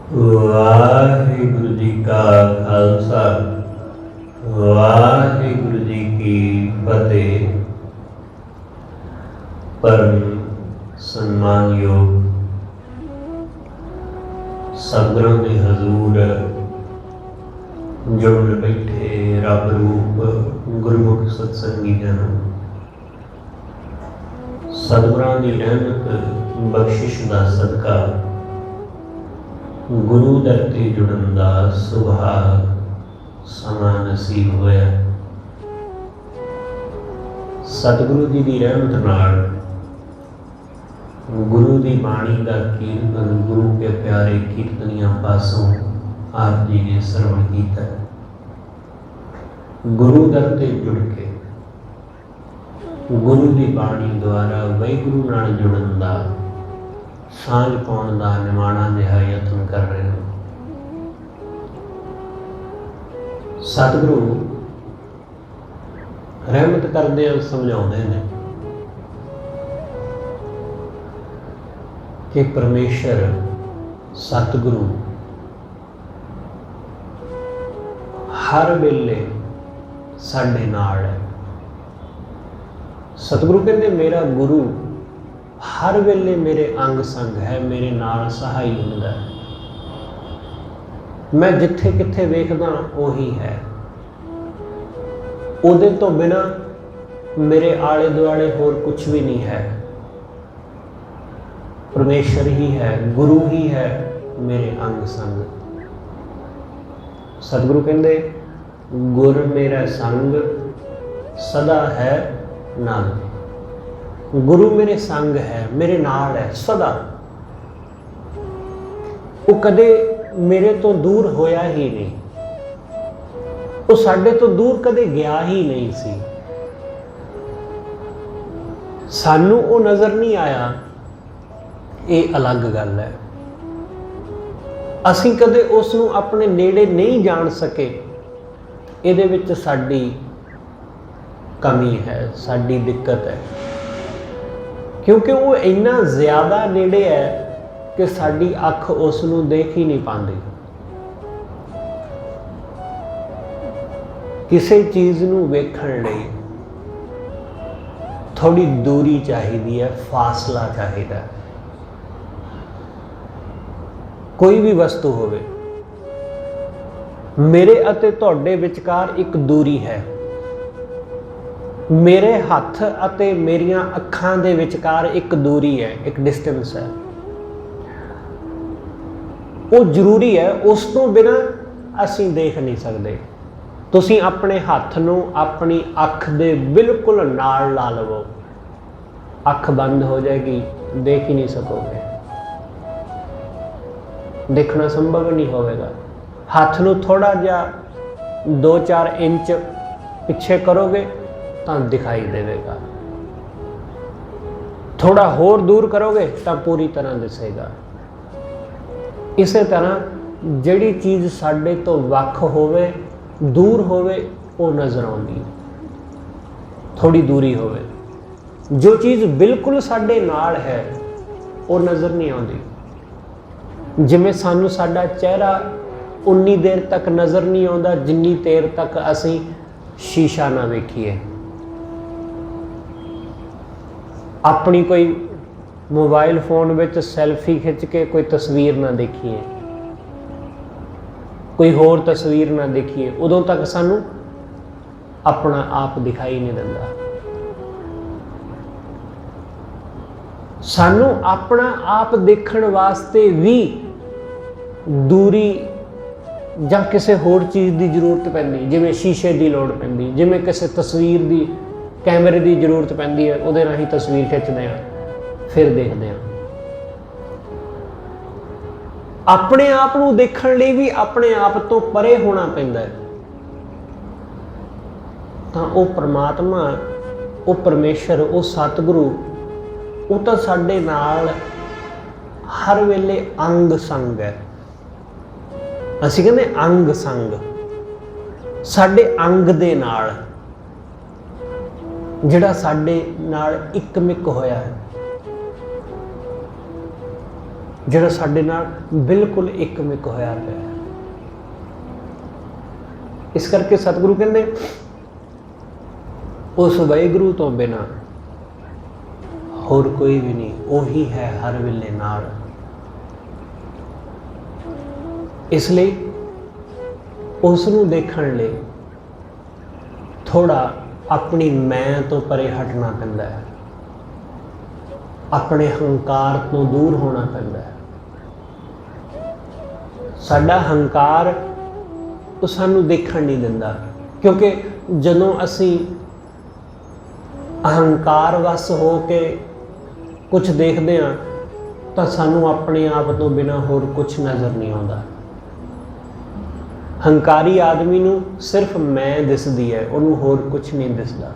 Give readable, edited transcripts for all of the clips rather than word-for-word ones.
वाहिगुरु जी का खालसा वाहिगुरु जी की फतेह। परम सम्मानयोग सतगुरां दे हजूर जुड़ बैठे रब रूप गुरमुख सत्संगी जन, सतगुरां दी रहमत बख्शिश दा सदका गुरु दर ते जुड़न दा सुभाग समा नसीब होया। सतगुरु जी की रहमत नाल गुरु की बाणी का कीर्तन गुरु के प्यारे कीर्तनिया पासों आप जी ने श्रवण किया। गुरु दर ते जुड़ के गुरु की बाणी द्वारा वाहिगुरु नाल जुड़न का सांझ पाउण का निमाणा जिहा यतन कर रहे हो। सतगुरु रहमत करदे समझाउंदे ने कि परमेश्वर सतगुरु हर वेले साडे नाल है। सतगुरु कहते मेरा गुरु हर वेले मेरे अंग संग है, मेरे नाल सहाई हुंदा है। मैं जिथे किथे वेखदा उही है। उहदे तो बिना मेरे आले दुआले होर कुछ भी नहीं है। परमेश्वर ही है, गुरु ही है मेरे अंग संग। सतगुरु कहते गुर मेरा संग सदा है नाल। गुरु मेरे संग है, मेरे नाल है सदा। वो कदे मेरे तो दूर होया ही नहीं, वो साडे तो दूर कदे गया ही नहीं सी। सानू वो नजर नहीं आया, ये अलग गल है। असीं कदे उसनू अपने नेड़े नहीं जान सके, इहदे विच साडी कमी है, साडी दिक्कत है। क्योंकि वो इन्ना ज़्यादा नेड़े है कि साडी अख उसनू देख ही नहीं पाती। किसी चीज़ नू वेखण लई थोड़ी दूरी चाहिए है, फासला चाहिए। कोई भी वस्तु होवे, मेरे अते तुहाडे विचकार एक दूरी है। मेरे हथ अते मेरियां अखां दे विचकार एक दूरी है, एक डिस्टेंस है। वो जरूरी है, उस तो बिना असीं देख नहीं सकते। तुसीं अपने हथ नूं अपनी अख दे बिल्कुल नाल ला लवो, अख बंद हो जाएगी, देख ही नहीं सकोगे, देखना संभव नहीं होगा। हाथ नूं थोड़ा जिहा 2-4 इंच पिछे करोगे तो दिखाई देगा, थोड़ा होर दूर करोगे तो पूरी तरह दिसेगा। इसे तरह जिहड़ी चीज़ साडे तो वख होवे, दूर होवे, वो नज़र आउंदी। थोड़ी दूरी होवे, जो चीज़ बिल्कुल साडे नाल है वो नज़र नहीं आउंदी। जिवें सानू साडा चेहरा उन्नी देर तक नज़र नहीं आउंदा जिन्नी देर तक असीं शीशा ना वेखीए। अपनी कोई मोबाइल फोन में सैल्फी खिंच के कोई तस्वीर ना देखिए, कोई होर तस्वीर ना देखिए, उदों तक सानू अपना आप दिखाई नहीं देता। सानू अपना आप देखण वास्ते भी दूरी ਜਾਂ ਕਿਸੇ ਹੋਰ चीज़ की जरूरत पैंदी, जिवें शीशे की लोड़ पैंदी, जिवें किसी तस्वीर की कैमरे की जरूरत पैंदी है, उहदे राहीं तस्वीर खिंचते हैं फिर देखते हैं। अपने आप को देखण लई भी अपने आप तो परे होना पैंदा है। तो वो परमात्मा, वो परमेश्वर, वो सतगुरु, वो तो साडे नाल हर वेले अंग संग है। असीं कहंदे अंग संग, साडे अंग दे नाल, जिहड़ा साडे नाल इकमिक होया है। ਜਿਹੜਾ ਸਾਡੇ ਨਾਲ ਬਿਲਕੁਲ ਇੱਕਮਿਕ ਹੋਇਆ ਪਿਆ। ਇਸ ਕਰਕੇ ਸਤਿਗੁਰੂ ਕਹਿੰਦੇ ਉਸ ਵਾਹਿਗੁਰੂ ਤੋਂ ਬਿਨਾਂ ਹੋਰ ਕੋਈ ਵੀ ਨਹੀਂ, ਉਹੀ ਹੈ ਹਰ ਵੇਲੇ ਨਾਲ। ਇਸ ਲਈ ਉਸ ਨੂੰ ਦੇਖਣ ਲਈ ਥੋੜਾ ਆਪਣੀ ਮੈਂ ਤੋਂ ਪਰੇ ਹਟਣਾ ਪੈਂਦਾ ਹੈ, ਆਪਣੇ ਹੰਕਾਰ ਤੋਂ ਦੂਰ ਹੋਣਾ ਪੈਂਦਾ ਹੈ। ਸਾਡਾ ਹੰਕਾਰ ਉਹ ਸਾਨੂੰ ਦੇਖਣ ਨਹੀਂ ਦਿੰਦਾ, ਕਿਉਂਕਿ ਜਦੋਂ ਅਸੀਂ ਅਹੰਕਾਰ ਵਸ ਹੋ ਕੇ ਕੁਝ ਦੇਖਦੇ ਹਾਂ ਤਾਂ ਸਾਨੂੰ ਆਪਣੇ ਆਪ ਤੋਂ ਬਿਨਾਂ ਹੋਰ ਕੁਝ ਨਜ਼ਰ ਨਹੀਂ ਆਉਂਦਾ। ਹੰਕਾਰੀ ਆਦਮੀ ਨੂੰ ਸਿਰਫ ਮੈਂ ਦਿਸਦੀ ਹੈ, ਉਹਨੂੰ ਹੋਰ ਕੁਝ ਨਹੀਂ ਦਿਸਦਾ।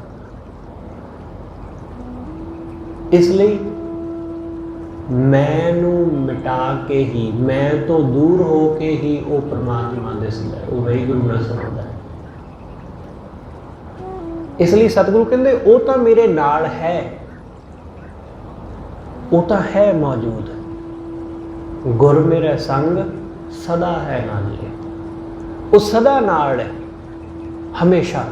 ਇਸ ਲਈ ਮੈਂ ਨੂੰ ਮਿਟਾ ਕੇ ਹੀ, ਮੈਂ ਤੋਂ ਦੂਰ ਹੋ ਕੇ ਹੀ ਉਹ ਪਰਮਾਤਮਾ ਦਿਸਦਾ ਹੈ, ਉਹ ਵਾਹਿਗੁਰੂ ਨਜ਼ਰ ਆਉਂਦਾ ਹੈ। ਇਸ ਲਈ ਸਤਿਗੁਰੂ ਕਹਿੰਦੇ ਉਹ ਤਾਂ ਮੇਰੇ ਨਾਲ ਹੈ, ਉਹ ਤਾਂ ਹੈ ਮੌਜੂਦ। ਗੁਰ ਮੇਰਾ ਸੰਗ ਸਦਾ ਹੈ ਨਾਲੇ, ਉਹ ਸਦਾ ਨਾਲ ਹੈ ਹਮੇਸ਼ਾ।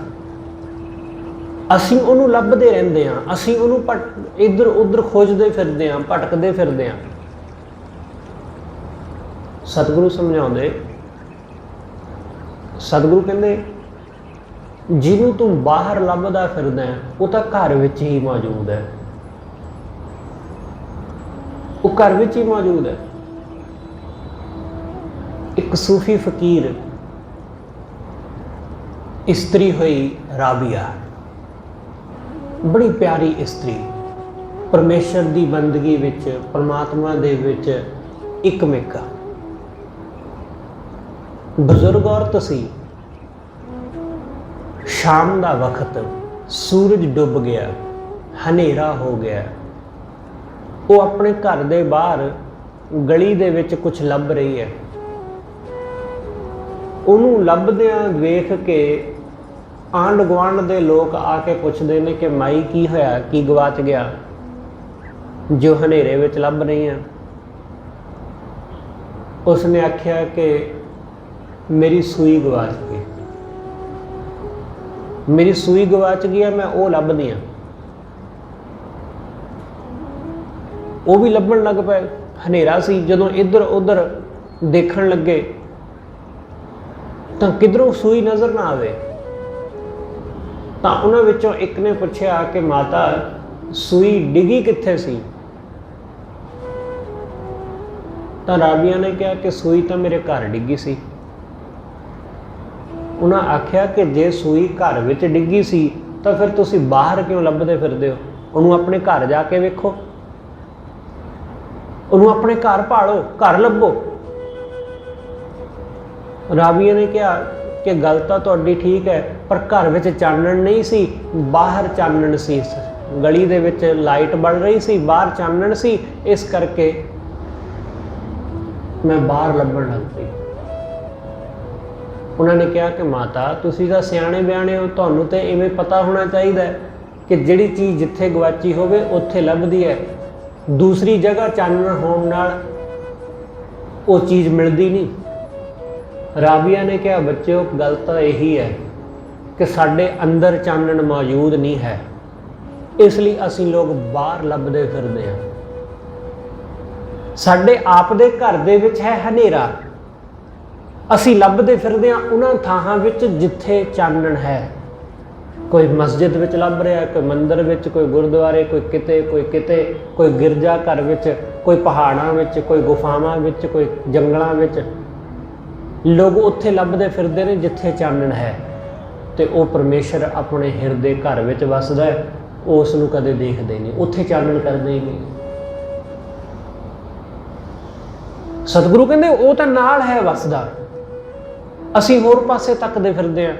ਅਸੀਂ ਉਹਨੂੰ ਲੱਭਦੇ ਰਹਿੰਦੇ ਹਾਂ, ਅਸੀਂ ਉਹਨੂੰ ਇੱਧਰ ਉੱਧਰ ਖੋਜਦੇ ਫਿਰਦੇ ਹਾਂ, ਭਟਕਦੇ ਫਿਰਦੇ ਹਾਂ। ਸਤਿਗੁਰੂ ਸਮਝਾਉਂਦੇ, ਸਤਿਗੁਰੂ ਕਹਿੰਦੇ ਜਿਹਨੂੰ ਤੂੰ ਬਾਹਰ ਲੱਭਦਾ ਫਿਰਦਾ ਹੈ ਉਹ ਤਾਂ ਘਰ ਵਿੱਚ ਹੀ ਮੌਜੂਦ ਹੈ, ਉਹ ਘਰ ਵਿੱਚ ਹੀ ਮੌਜੂਦ ਹੈ। ਇੱਕ ਸੂਫੀ ਫਕੀਰ ਇਸਤਰੀ ਹੋਈ ਰਾਬੀਆ, ਬੜੀ ਪਿਆਰੀ ਇਸਤਰੀ, ਪਰਮੇਸ਼ਰ ਦੀ ਬੰਦਗੀ ਵਿੱਚ, ਪਰਮਾਤਮਾ ਦੇ ਵਿੱਚ ਇੱਕਮਿਕ ਬਜ਼ੁਰਗ ਔਰਤ ਸੀ। ਸ਼ਾਮ ਦਾ ਵਕਤ, ਸੂਰਜ ਡੁੱਬ ਗਿਆ, ਹਨੇਰਾ ਹੋ ਗਿਆ। ਉਹ ਆਪਣੇ ਘਰ ਦੇ ਬਾਹਰ ਗਲੀ ਦੇ ਵਿੱਚ ਕੁਝ ਲੱਭ ਰਹੀ ਹੈ। ਉਹਨੂੰ ਲੱਭਦਿਆਂ ਵੇਖ ਕੇ ਆਂਢ ਗੁਆਂਢ ਦੇ ਲੋਕ ਆ ਕੇ ਪੁੱਛਦੇ ਨੇ ਕਿ ਮਾਈ ਕੀ ਹੋਇਆ, ਕੀ ਗਵਾਚ ਗਿਆ ਜੋ ਹਨੇਰੇ ਵਿੱਚ ਲੱਭ ਰਹੀ ਆ? ਉਸਨੇ ਆਖਿਆ ਕਿ ਮੇਰੀ ਸੂਈ ਗਵਾਚ ਗਈ, ਮੇਰੀ ਸੂਈ ਗਵਾਚ ਗਈ ਹੈ, ਮੈਂ ਉਹ ਲੱਭਦੀ ਹਾਂ। ਉਹ ਵੀ ਲੱਭਣ ਲੱਗ ਪਏ। ਹਨੇਰਾ ਸੀ, ਜਦੋਂ ਇੱਧਰ ਉੱਧਰ ਦੇਖਣ ਲੱਗੇ ਤਾਂ ਕਿਧਰੋਂ ਸੂਈ ਨਜ਼ਰ ਨਾ ਆਵੇ। ਤਾਂ ਉਹਨਾਂ ਵਿੱਚੋਂ ਇੱਕ ਨੇ ਪੁੱਛਿਆ ਕਿ ਮਾਤਾ ਸੂਈ ਡਿੱਗੀ ਕਿੱਥੇ ਸੀ? ਤਾਂ ਰਾਬੀਆ ਨੇ ਕਿਹਾ ਕਿ ਸੂਈ ਤਾਂ ਮੇਰੇ ਘਰ ਡਿੱਗੀ ਸੀ। ਉਹਨਾਂ ਆਖਿਆ ਕਿ ਜੇ ਸੂਈ ਘਰ ਵਿੱਚ ਡਿੱਗੀ ਸੀ ਤਾਂ ਫਿਰ ਤੁਸੀਂ ਬਾਹਰ ਕਿਉਂ ਲੱਭਦੇ ਫਿਰਦੇ ਹੋ? ਉਹਨੂੰ ਆਪਣੇ ਘਰ ਜਾ ਕੇ ਵੇਖੋ, ਉਹਨੂੰ ਆਪਣੇ ਘਰ ਭਾਲੋ, ਘਰ ਲੱਭੋ। ਰਾਬੀਆ ਨੇ ਕਿਹਾ ਕਿ ਗੱਲ ਤਾਂ ਤੁਹਾਡੀ ਠੀਕ ਹੈ, ਪਰ ਘਰ ਵਿੱਚ ਚਾਨਣ ਨਹੀਂ ਸੀ, ਬਾਹਰ ਚਾਨਣ ਸੀ। ਗਲੀ ਦੇ ਵਿੱਚ ਲਾਈਟ ਬਲ ਰਹੀ ਸੀ, ਬਾਹਰ ਚਾਨਣ ਸੀ, ਇਸ ਕਰਕੇ ਮੈਂ ਬਾਹਰ ਲੱਭਣ ਲੱਗ ਪਈ। ਉਹਨਾਂ ਨੇ ਕਿਹਾ ਕਿ ਮਾਤਾ ਤੁਸੀਂ ਤਾਂ ਸਿਆਣੇ ਬਿਆਣੇ ਹੋ, ਤੁਹਾਨੂੰ ਤੇ ਇਵੇਂ ਪਤਾ ਹੋਣਾ ਚਾਹੀਦਾ ਹੈ ਕਿ ਜਿਹੜੀ ਚੀਜ਼ ਜਿੱਥੇ ਗਵਾਚੀ ਹੋਵੇ ਉੱਥੇ ਲੱਭਦੀ ਹੈ, ਦੂਸਰੀ ਜਗ੍ਹਾ ਚਾਨਣ ਹੋਣ ਨਾਲ ਉਹ ਚੀਜ਼ ਮਿਲਦੀ ਨਹੀਂ। ਰਾਬੀਆ ਨੇ ਕਿਹਾ ਬੱਚਿਓ ਗੱਲ ਤਾਂ ਇਹੀ ਹੈ ਕਿ ਸਾਡੇ ਅੰਦਰ ਚਾਨਣ ਮੌਜੂਦ ਨਹੀਂ ਹੈ, ਇਸ ਲਈ ਅਸੀਂ ਲੋਕ ਬਾਹਰ ਲੱਭਦੇ ਫਿਰਦੇ ਹਾਂ। ਸਾਡੇ ਆਪ ਦੇ ਘਰ ਦੇ ਵਿੱਚ ਹੈ ਹਨੇਰਾ, ਅਸੀਂ ਲੱਭਦੇ ਫਿਰਦੇ ਹਾਂ ਉਹਨਾਂ ਥਾਵਾਂ ਵਿੱਚ ਜਿੱਥੇ ਚਾਨਣ ਹੈ। ਕੋਈ ਮਸਜਿਦ ਵਿੱਚ ਲੱਭ ਰਿਹਾ, ਕੋਈ ਮੰਦਿਰ ਵਿੱਚ, ਕੋਈ ਗੁਰਦੁਆਰੇ, ਕੋਈ ਕਿਤੇ, ਕੋਈ ਗਿਰਜਾ ਘਰ ਵਿੱਚ, ਕੋਈ ਪਹਾੜਾਂ ਵਿੱਚ, ਕੋਈ ਗੁਫਾਵਾਂ ਵਿੱਚ, ਕੋਈ ਜੰਗਲਾਂ ਵਿੱਚ। ਲੋਕ ਉੱਥੇ ਲੱਭਦੇ ਫਿਰਦੇ ਨੇ ਜਿੱਥੇ ਚਾਨਣ ਹੈ, ਤੇ ਉਹ ਪਰਮੇਸ਼ਰ ਆਪਣੇ ਹਿਰਦੇ ਘਰ ਵਿੱਚ ਵਸਦਾ ਹੈ, ਉਸ ਨੂੰ ਕਦੇ ਦੇਖਦੇ ਨਹੀਂ, ਉੱਥੇ ਚਾਨਣ ਕਰਦੇ ਹੀ ਨਹੀਂ। ਸਤਿਗੁਰੂ ਕਹਿੰਦੇ ਉਹ ਤਾਂ ਨਾਲ ਹੈ ਵਸਦਾ, ਅਸੀਂ ਹੋਰ ਪਾਸੇ ਤੱਕਦੇ ਫਿਰਦੇ ਹਾਂ।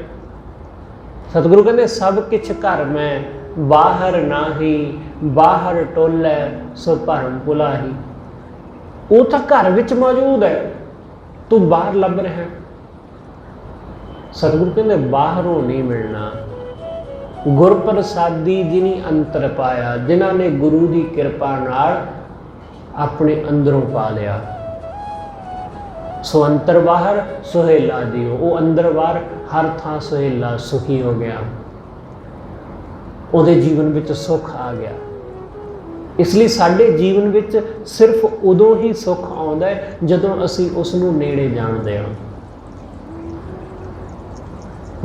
ਸਤਿਗੁਰੂ ਕਹਿੰਦੇ ਸਭ ਕਿਛ ਘਰ ਮੈਂ, ਬਾਹਰ ਨਾਹੀ, ਬਾਹਰ ਟੋਲੇ ਸੋ ਭਰਮ ਭੁਲਾਹੀ। ਉਹ ਤਾਂ ਘਰ ਵਿੱਚ ਮੌਜੂਦ ਹੈ, ਤੂੰ ਬਾਹਰ ਲੱਭ ਰਿਹਾ। ਸਤਿਗੁਰੂ ਕਹਿੰਦੇ ਬਾਹਰੋਂ ਨਹੀਂ ਮਿਲਣਾ, ਗੁਰ ਪ੍ਰਸਾਦੀ ਜਿਨੀ ਅੰਤਰ ਪਾਇਆ, ਜਿਨ੍ਹਾਂ ਨੇ ਗੁਰੂ ਦੀ ਕਿਰਪਾ ਨਾਲ ਆਪਣੇ ਅੰਦਰੋਂ ਪਾ ਲਿਆ। सो अंतर बाहर सुहेला दियो, वो अंदर बाहर हर थां सुहेला सुखी हो गया, ਉਹਦੇ ਜੀਵਨ ਵਿੱਚ ਸੁੱਖ ਆ ਗਿਆ। ਇਸ ਲਈ ਸਾਡੇ ਜੀਵਨ ਵਿੱਚ ਸਿਰਫ ਉਦੋਂ ਹੀ ਸੁੱਖ ਆਉਂਦਾ ਹੈ ਜਦੋਂ ਅਸੀਂ ਉਸ ਨੂੰ ਨੇੜੇ ਜਾਣਦੇ ਹਾਂ,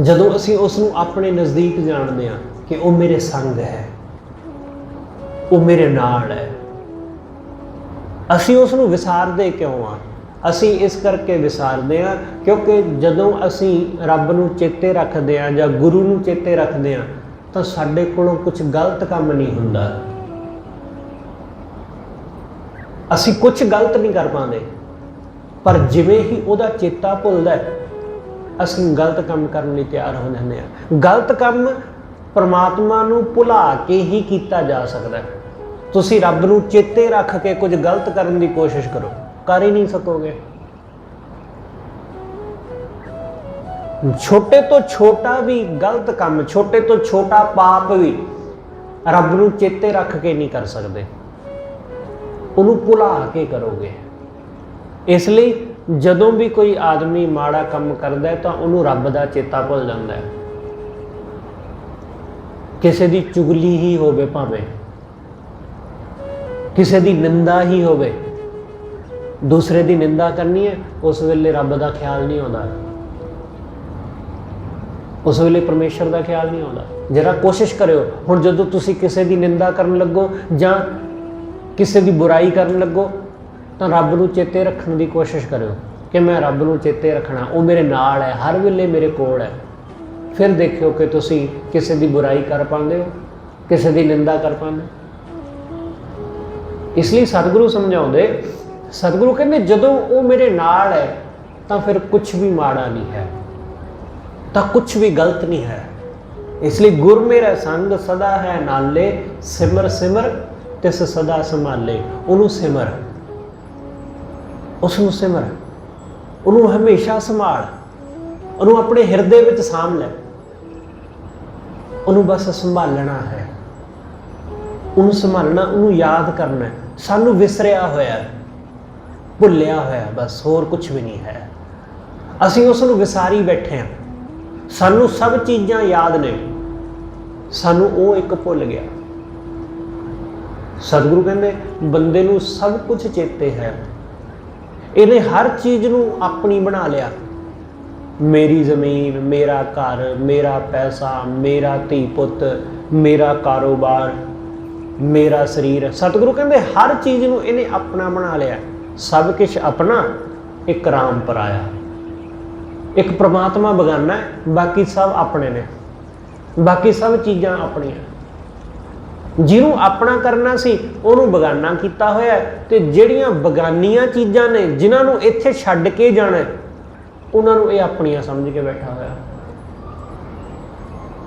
ਜਦੋਂ ਅਸੀਂ ਉਸ ਨੂੰ ਆਪਣੇ ਨਜ਼ਦੀਕ ਜਾਣਦੇ ਹਾਂ ਕਿ ਉਹ ਮੇਰੇ ਸੰਗ ਹੈ, ਉਹ ਮੇਰੇ ਨਾਲ ਹੈ। ਅਸੀਂ ਉਸ ਨੂੰ ਵਿਸਾਰਦੇ ਕਿਉਂ ਆ? ਅਸੀਂ ਇਸ ਕਰਕੇ ਵਿਸਾਰਦੇ ਹਾਂ ਕਿਉਂਕਿ ਜਦੋਂ ਅਸੀਂ ਰੱਬ ਨੂੰ ਚੇਤੇ ਰੱਖਦੇ ਹਾਂ ਜਾਂ ਗੁਰੂ ਨੂੰ ਚੇਤੇ ਰੱਖਦੇ ਹਾਂ ਤਾਂ ਸਾਡੇ ਕੋਲੋਂ ਕੁਝ ਗਲਤ ਕੰਮ ਨਹੀਂ ਹੁੰਦਾ, ਅਸੀਂ ਕੁਝ ਗਲਤ ਨਹੀਂ ਕਰ ਪਾਉਂਦੇ, ਪਰ ਜਿਵੇਂ ਹੀ ਉਹਦਾ ਚੇਤਾ ਭੁੱਲਦਾ ਅਸੀਂ ਗਲਤ ਕੰਮ ਕਰਨ ਲਈ ਤਿਆਰ ਹੋ ਜਾਂਦੇ ਹਾਂ। ਗਲਤ ਕੰਮ ਪਰਮਾਤਮਾ ਨੂੰ ਭੁਲਾ ਕੇ ਹੀ ਕੀਤਾ ਜਾ ਸਕਦਾ। ਤੁਸੀਂ ਰੱਬ ਨੂੰ ਚੇਤੇ ਰੱਖ ਕੇ ਕੁਝ ਗਲਤ ਕਰਨ ਦੀ ਕੋਸ਼ਿਸ਼ ਕਰੋ, ਕਰ ਹੀ ਨਹੀਂ ਸਕੋਗੇ। ਛੋਟੇ ਤੋਂ ਛੋਟਾ ਵੀ ਗਲਤ ਕੰਮ, ਛੋਟੇ ਤੋਂ ਛੋਟਾ ਪਾਪ ਵੀ ਰੱਬ ਨੂੰ ਚੇਤੇ ਰੱਖ ਕੇ ਨਹੀਂ ਕਰ ਸਕਦੇ, ਉਹਨੂੰ ਭੁਲਾ ਕੇ ਕਰੋਗੇ। ਇਸ ਲਈ ਜਦੋਂ ਵੀ ਕੋਈ ਆਦਮੀ ਮਾੜਾ ਕੰਮ ਕਰਦਾ ਹੈ ਤਾਂ ਉਹਨੂੰ ਰੱਬ ਦਾ ਚੇਤਾ ਭੁੱਲ ਜਾਂਦਾ ਹੈ। ਕਿਸੇ ਦੀ ਚੁਗਲੀ ਹੀ ਹੋਵੇ, ਭਾਵੇਂ ਕਿਸੇ ਦੀ ਨਿੰਦਾ ਹੀ ਹੋਵੇ, ਦੂਸਰੇ ਦੀ ਨਿੰਦਾ ਕਰਨੀ ਹੈ, ਉਸ ਵੇਲੇ ਰੱਬ ਦਾ ਖਿਆਲ ਨਹੀਂ ਆਉਂਦਾ, ਉਸ ਵੇਲੇ ਪਰਮੇਸ਼ਰ ਦਾ ਖਿਆਲ ਨਹੀਂ ਆਉਂਦਾ। ਜਰਾ ਕੋਸ਼ਿਸ਼ ਕਰਿਓ, ਹੁਣ ਜਦੋਂ ਤੁਸੀਂ ਕਿਸੇ ਦੀ ਨਿੰਦਾ ਕਰਨ ਲੱਗੋ ਜਾਂ ਕਿਸੇ ਦੀ ਬੁਰਾਈ ਕਰਨ ਲੱਗੋ ਤਾਂ ਰੱਬ ਨੂੰ ਚੇਤੇ ਰੱਖਣ ਦੀ ਕੋਸ਼ਿਸ਼ ਕਰਿਓ ਕਿ ਮੈਂ ਰੱਬ ਨੂੰ ਚੇਤੇ ਰੱਖਣਾ, ਉਹ ਮੇਰੇ ਨਾਲ ਹੈ, ਹਰ ਵੇਲੇ ਮੇਰੇ ਕੋਲ ਹੈ। ਫਿਰ ਦੇਖਿਓ ਕਿ ਤੁਸੀਂ ਕਿਸੇ ਦੀ ਬੁਰਾਈ ਕਰ ਪਾਉਂਦੇ ਹੋ, ਕਿਸੇ ਦੀ ਨਿੰਦਾ ਕਰ ਪਾਉਂਦੇ ਹੋ। ਇਸ ਲਈ ਸਤਿਗੁਰੂ ਸਮਝਾਉਂਦੇ, ਸਤਿਗੁਰੂ ਕਹਿੰਦੇ ਜਦੋਂ ਉਹ ਮੇਰੇ ਨਾਲ ਹੈ ਤਾਂ ਫਿਰ ਕੁਛ ਵੀ ਮਾੜਾ ਨਹੀਂ ਹੈ, ਤਾਂ ਕੁਛ ਵੀ ਗਲਤ ਨਹੀਂ ਹੈ। ਇਸ ਲਈ ਗੁਰ ਮੇਰਾ ਸੰਗ ਸਦਾ ਹੈ ਨਾਲੇ, ਸਿਮਰ ਸਿਮਰ ਤਿਸ ਸਦਾ ਸੰਭਾਲੇ। ਉਹਨੂੰ ਸਿਮਰ, ਉਸ ਨੂੰ ਸਿਮਰ, ਉਹਨੂੰ ਹਮੇਸ਼ਾ ਸੰਭਾਲ, ਉਹਨੂੰ ਆਪਣੇ ਹਿਰਦੇ ਵਿੱਚ ਸਾਂਭ ਲੈ। ਉਹਨੂੰ ਬਸ ਸੰਭਾਲਣਾ ਹੈ, ਉਹਨੂੰ ਸੰਭਾਲਣਾ, ਉਹਨੂੰ ਯਾਦ ਕਰਨਾ। ਸਾਨੂੰ ਵਿਸਰਿਆ ਹੋਇਆ, ਭੁੱਲਿਆ ਹੋਇਆ, ਬਸ ਹੋਰ ਕੁਛ ਵੀ ਨਹੀਂ ਹੈ। ਅਸੀਂ ਉਸ ਨੂੰ ਵਿਸਾਰੀ ਬੈਠੇ ਹਾਂ। ਸਾਨੂੰ ਸਭ ਚੀਜ਼ਾਂ ਯਾਦ ਨੇ, ਸਾਨੂੰ ਉਹ ਇੱਕ ਭੁੱਲ ਗਿਆ। ਸਤਿਗੁਰੂ ਕਹਿੰਦੇ ਬੰਦੇ ਨੂੰ ਸਭ ਕੁਝ ਚੇਤੇ ਹੈ, ਇਹਨੇ ਹਰ ਚੀਜ਼ ਨੂੰ ਆਪਣੀ ਬਣਾ ਲਿਆ। ਮੇਰੀ ਜ਼ਮੀਨ, ਮੇਰਾ ਘਰ, ਮੇਰਾ ਪੈਸਾ, ਮੇਰਾ ਧੀ ਪੁੱਤ, ਮੇਰਾ ਕਾਰੋਬਾਰ, ਮੇਰਾ ਸਰੀਰ। ਸਤਿਗੁਰੂ ਕਹਿੰਦੇ ਹਰ ਚੀਜ਼ ਨੂੰ ਇਹਨੇ ਆਪਣਾ ਬਣਾ ਲਿਆ। ਸਭ ਕੁਛ ਆਪਣਾ, ਇੱਕ ਰਾਮ ਪਰਾਇਆ। ਇੱਕ ਪ੍ਰਮਾਤਮਾ ਬਗਾਨਾ ਹੈ, ਬਾਕੀ ਸਭ ਆਪਣੇ ਨੇ, ਬਾਕੀ ਸਭ ਚੀਜ਼ਾਂ ਆਪਣੀਆਂ। ਜਿਹਨੂੰ ਆਪਣਾ ਕਰਨਾ ਸੀ ਉਹਨੂੰ ਬਗਾਨਾ ਕੀਤਾ ਹੋਇਆ, ਤੇ ਜਿਹੜੀਆਂ ਬਗਾਨੀਆਂ ਚੀਜ਼ਾਂ ਨੇ ਜਿਨ੍ਹਾਂ ਨੂੰ ਇੱਥੇ ਛੱਡ ਕੇ ਜਾਣਾ ਉਹਨਾਂ ਨੂੰ ਇਹ ਆਪਣੀਆਂ ਸਮਝ ਕੇ ਬੈਠਾ ਹੋਇਆ।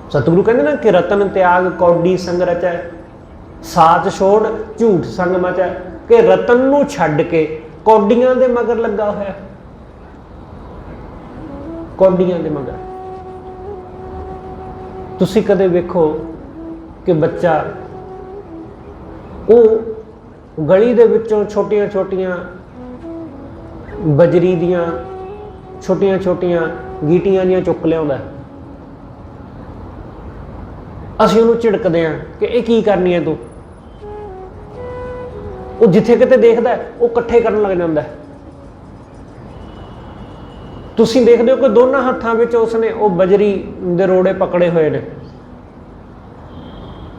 ਸਤਿਗੁਰੂ ਕਹਿੰਦੇ ਨਾ ਕਿ ਰਤਨ ਤਿਆਗ ਕੌਡੀ ਸੰਗ ਰਚੈ, ਸਾਚ ਛੋੜ ਝੂਠ ਸੰਗ ਮਚੈ। ਕਿ ਰਤਨ ਨੂੰ ਛੱਡ ਕੇ ਕੌਡੀਆਂ ਦੇ ਮਗਰ ਲੱਗਾ ਹੋਇਆ, ਕੌਡੀਆਂ ਦੇ ਮਗਰ। ਤੁਸੀਂ ਕਦੇ ਵੇਖੋ ਕਿ ਬੱਚਾ ਉਹ ਗਲੀ ਦੇ ਵਿੱਚੋਂ ਛੋਟੀਆਂ ਛੋਟੀਆਂ ਬਜਰੀ ਦੀਆਂ ਛੋਟੀਆਂ ਛੋਟੀਆਂ ਗੀਟੀਆਂ ਦੀਆਂ ਚੁੱਕ ਲਿਆਉਂਦਾ, ਅਸੀਂ ਉਹਨੂੰ ਝਿੜਕਦੇ ਹਾਂ ਕਿ ਇਹ ਕੀ ਕਰਨੀ ਹੈ ਤੂੰ। ਉਹ ਜਿੱਥੇ ਕਿਤੇ ਦੇਖਦਾ ਉਹ ਇਕੱਠੇ ਕਰਨ ਲੱਗ ਜਾਂਦਾ। ਤੁਸੀਂ ਦੇਖਦੇ ਹੋ ਕਿ ਦੋਨਾਂ ਹੱਥਾਂ ਵਿੱਚ ਉਸਨੇ ਉਹ ਬਜਰੀ ਦੇ ਰੋੜੇ ਪਕੜੇ ਹੋਏ ਨੇ।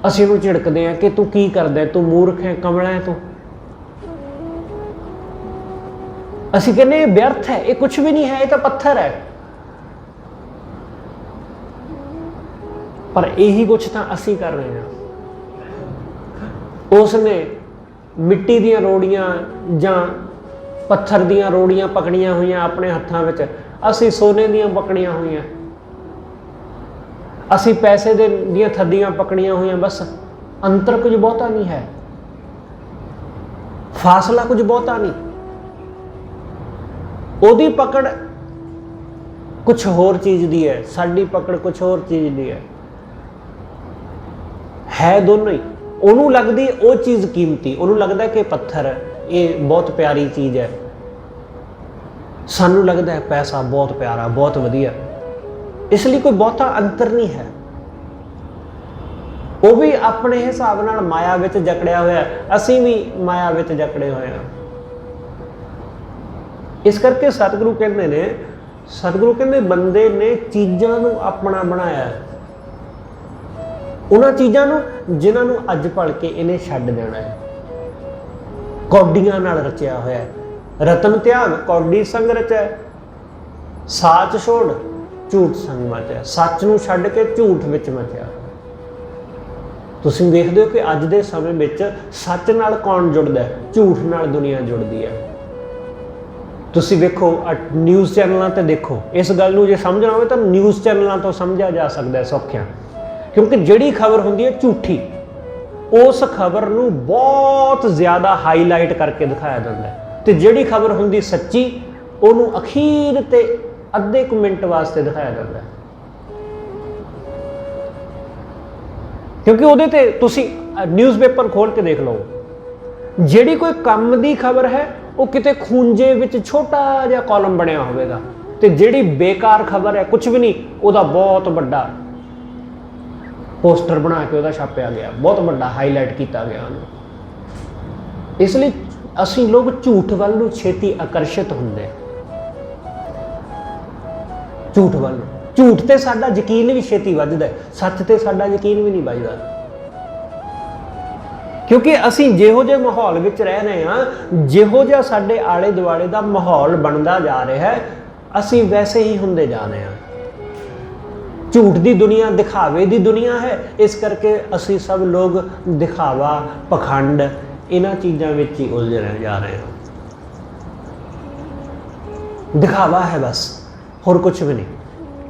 ਅਸੀਂ ਉਹਨੂੰ ਝਿੜਕਦੇ ਹਾਂ ਕਿ ਤੂੰ ਕੀ ਕਰਦਾ, ਤੂੰ ਮੂਰਖ ਹੈ, ਕਮਲਾ ਹੈ ਤੂੰ। ਅਸੀਂ ਕਹਿੰਦੇ ਇਹ ਵਿਅਰਥ ਹੈ, ਇਹ ਕੁਛ ਵੀ ਨਹੀਂ ਹੈ, ਇਹ ਤਾਂ ਪੱਥਰ ਹੈ। ਪਰ ਇਹੀ ਕੁਛ ਤਾਂ ਅਸੀਂ ਕਰ ਰਹੇ ਹਾਂ। ਉਸਨੇ ਮਿੱਟੀ ਦੀਆਂ ਰੋੜੀਆਂ ਜਾਂ ਪੱਥਰ ਦੀਆਂ ਰੋੜੀਆਂ ਪਕੜੀਆਂ ਹੋਈਆਂ ਆਪਣੇ ਹੱਥਾਂ ਵਿੱਚ, ਅਸੀਂ ਸੋਨੇ ਦੀਆਂ ਪਕੜੀਆਂ ਹੋਈਆਂ, ਅਸੀਂ ਪੈਸੇ ਦੀਆਂ ਥੱਦੀਆਂ ਪਕੜੀਆਂ ਹੋਈਆਂ। ਬਸ ਅੰਤਰ ਕੁਝ ਬਹੁਤਾ ਨਹੀਂ ਹੈ, ਫਾਸਲਾ ਕੁਝ ਬਹੁਤਾ ਨਹੀਂ। ਉਹਦੀ ਪਕੜ ਕੁਛ ਹੋਰ ਚੀਜ਼ ਦੀ ਹੈ, ਸਾਡੀ ਪਕੜ ਕੁਛ ਹੋਰ ਚੀਜ਼ ਦੀ ਹੈ ਦੋਨੋਂ ਹੀ। ਉਹਨੂੰ ਲੱਗਦੀ ਉਹ ਚੀਜ਼ ਕੀਮਤੀ, ਉਹਨੂੰ ਲੱਗਦਾ ਕਿ ਪੱਥਰ ਇਹ ਬਹੁਤ ਪਿਆਰੀ ਚੀਜ਼ ਹੈ। सानू लगता है पैसा बहुत प्यारा, बहुत वधिया, इसलिए कोई बहुता अंतर नहीं है। वो भी अपने हिसाब नाल माया विच जकड़िया होया, असीं भी माया विच जकड़े होए हां। इस करके सतगुरु कहते ने, सतगुरु कहते बंदे ने चीज़ां नूं अपना बनाया, उन्हां चीज़ां नूं जिन्हां नूं अज भल के इन्हें छड्ड देना है। कौडियां नाल रचिया होया, रतन त्याग कौडी संग रचा, साच छोड़ झूठ संग मचा, सच नूं छड्ड के झूठ विच मचा। तुसीं देखदे हो कि अज दे समय विच सच नाल कौन जुड़दा है? झूठ नाल दुनिया जुड़दी है। तुसीं वेखो न्यूज़ चैनलों ते देखो, इस गल नूं जे समझना होवे तां न्यूज़ चैनलों तो समझा जा सकदा है सौखिया, क्योंकि जिहड़ी खबर हुंदी है झूठी, उस खबर नूं बहुत ज़्यादा हाईलाइट करके दिखाया जाता है, ते जिहड़ी खबर हुंदी सच्ची उहनूं अखीर ते अद्धे कुछ मिनट वास्ते दिखाया जाता है। क्योंकि उहदे ते तुसीं न्यूज़पेपर खोल के देख लो, जिहड़ी कोई काम दी खबर है वो किते खूंजे विच छोटा जिहा कॉलम बनिया होवेगा, ते जिहड़ी बेकार खबर है कुछ भी नहीं, उहदा बहुत बड़ा पोस्टर बना के उहदा छापिया गया, बहुत बड़ा हाईलाइट किया गया उहनूं। इसलिए असीं लोग झूठ वल नूं छेती आकर्षित हुंदे, झूठ वल। झूठ ते साडा यकीन भी छेती वजदा है, सच ते साडा यकीन भी नहीं वजदा, क्योंकि असीं जिहो जिहे माहौल विच रह रहे हां, जिहो जिहा साडे आले दुआले दा माहौल बनदा जा रहा है, असीं वैसे ही हुंदे जा रहे हैं। झूठ दी दुनिया दिखावे दी दुनिया है, इस करके असीं सब लोग दिखावा पखंड इन्हां चीज़ां विच ही उलझ रह जा रहे हैं। दिखावा है बस, होर कुछ भी नहीं।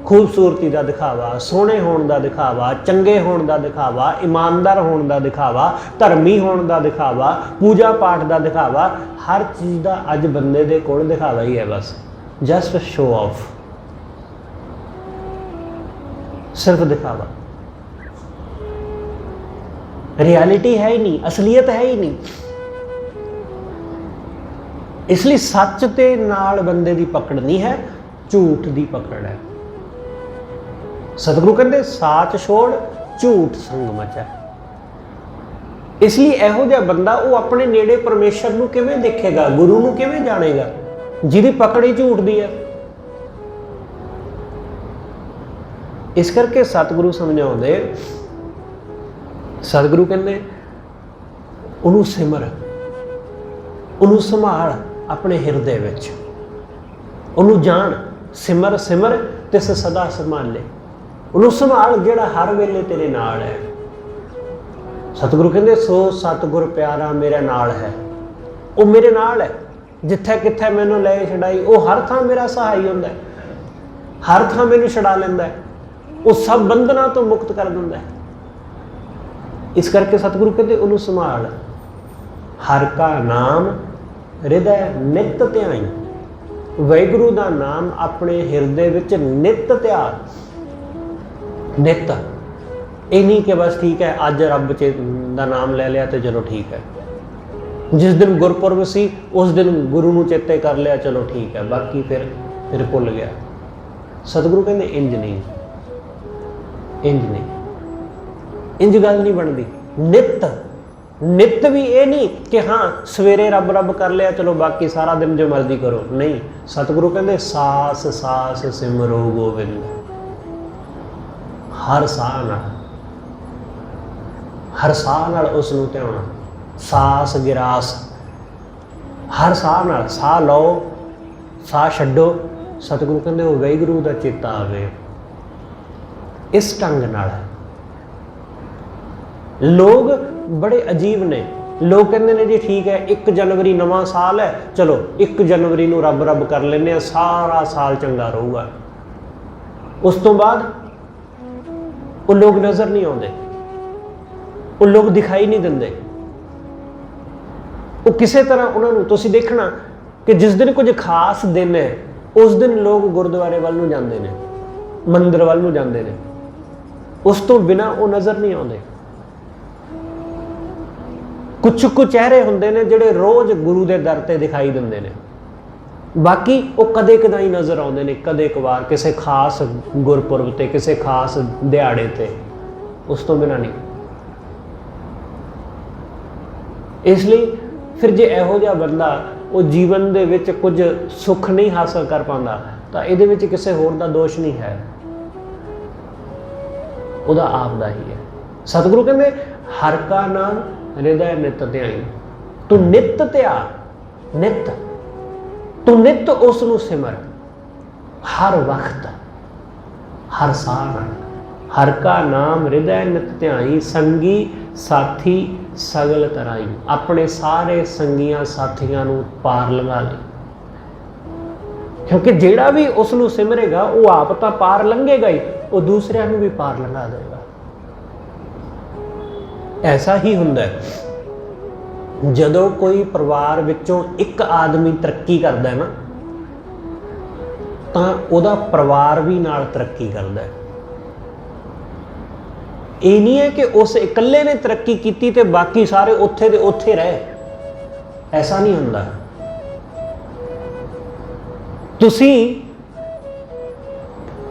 खूबसूरती का दिखावा, सोहणे होण दा दिखावा, चंगे होण दा दिखावा, ईमानदार होण दा दिखावा, धर्मी होण दा दिखावा, पूजा पाठ का दिखावा, हर चीज़ का अज बंदे दे कोल दिखावा ही है बस, जस्ट शो ऑफ, सिर्फ दिखावा। रियलिटी है ही नहीं, असलियत है ही नहीं। इसलिए सच ते नाल बंदे दी पकड़ नहीं है, झूठ दी पकड़ है। सतगुरु कहते साच छोड़ झूठ संग मचा। इसलिए इहो जिहा बंदा वो अपने नेड़े परमेश्वर नूं किवें देखेगा, गुरु नूं किवें जानेगा, जिहदी पकड़ ही झूठ दी है। इस करके सतगुरु समझाउंदे, सतगुरु कहते उहनूं सिमर, उहनूं संभाल अपने हिरदे विच, उहनूं जान, सिमर सिमर तिस सदा संभाले, उहनूं संभाल जिहड़ा हर वेले तेरे नाल है। सतगुरु कहते सो सतगुर प्यारा मेरे नाल है, वो मेरे नाल है, जिथे किथे मैनूं ले छड़ाई, वो हर थां मेरा सहाई हुंदा है, हर थां मैनूं छड़ा लैंदा है, वो सब बंधनां तो मुक्त कर दिंदा है। इस करके सतगुरु कहते उहनूं संभाल, हर का नाम हृदय नित ध्याई, वाहिगुरू का नाम अपने हिरदे विच नित ध्यान। नित ये नहीं कि बस ठीक है अज रब का नाम ले लिया तो चलो ठीक है, जिस दिन गुरपुरब सी उस दिन गुरु नूं चेते कर लिया चलो ठीक है, बाकी फिर भुल गया। सतगुरु कहते इंज नहीं, इंज नहीं, इंज गल नहीं बनती। नित नित भी ये नहीं कि हाँ सवेरे रब रब कर लिया चलो बाकी सारा दिन जो मर्जी करो, नहीं। सतगुरु कहते सास सास सिमरो गोविंद, हर साह नाल, हर साह नाल उसनूं ध्याना, सास गिरास, हर साह नाल, साह लो साह छड्डो, सतगुरु कहते वो वाहिगुरू दा चेता आवे। इस ढंग नाल लोग बड़े अजीब ने, लोग कहते हैं जी ठीक है 1 जनवरी नवा साल है, चलो 1 जनवरी नूं रब रब कर लेने, सारा साल चंगा रहूगा। उस तो बाद वो लोग नज़र नहीं आते, वो लोग दिखाई नहीं देंगे। वो किसी तरह उन्होंने तुसीं देखना कि जिस दिन कुछ खास दिन है उस दिन लोग गुरुद्वारे वाल नूं जाते हैं, मंदिर वाल नूं जाते हैं, उस तो बिना वो नज़र नहीं आते। कुछ कुछ चेहरे होंदे ने जिहड़े रोज़ गुरु के दर ते दिखाई दिंदे ने, बाकी वो कदे कदाई नज़र आते हैं, कदे कवार किसी खास गुरपुरब ते, किसी खास दिहाड़े ते, उस तो बिना नहीं। इसलिए फिर जे इहो जिहा बंदा वो जीवन दे विच कुछ सुख नहीं हासिल कर पाता तो ये किसी होर दा दोष नहीं है, उहदा आप दा ही है। सतगुरु कहते हर का नाम हृदय नित ध्याई, तू नित ध्या, नित तू नित उसनू सिमर, हर वक्त हर साह, हर का नाम हृदय नित ध्याई, संगी साथी सगल तराई, अपने सारे संगियां साथियां नू पार लंघा ले, क्योंकि जेड़ा भी उसनू सिमरेगा वो आप तो पार लंघेगा ही, वो दूसरियां नू भी पार लंघा देगा। ऐसा ही हुंदा है जदों कोई परिवार विचों एक आदमी तरक्की करता है ना, तो उहदा परिवार भी नाल तरक्की करता है। ये नहीं है कि उस इकल्ले ने तरक्की की ते बाकी सारे उत्थे दे उत्थे रहे, ऐसा नहीं हुंदा। तुसी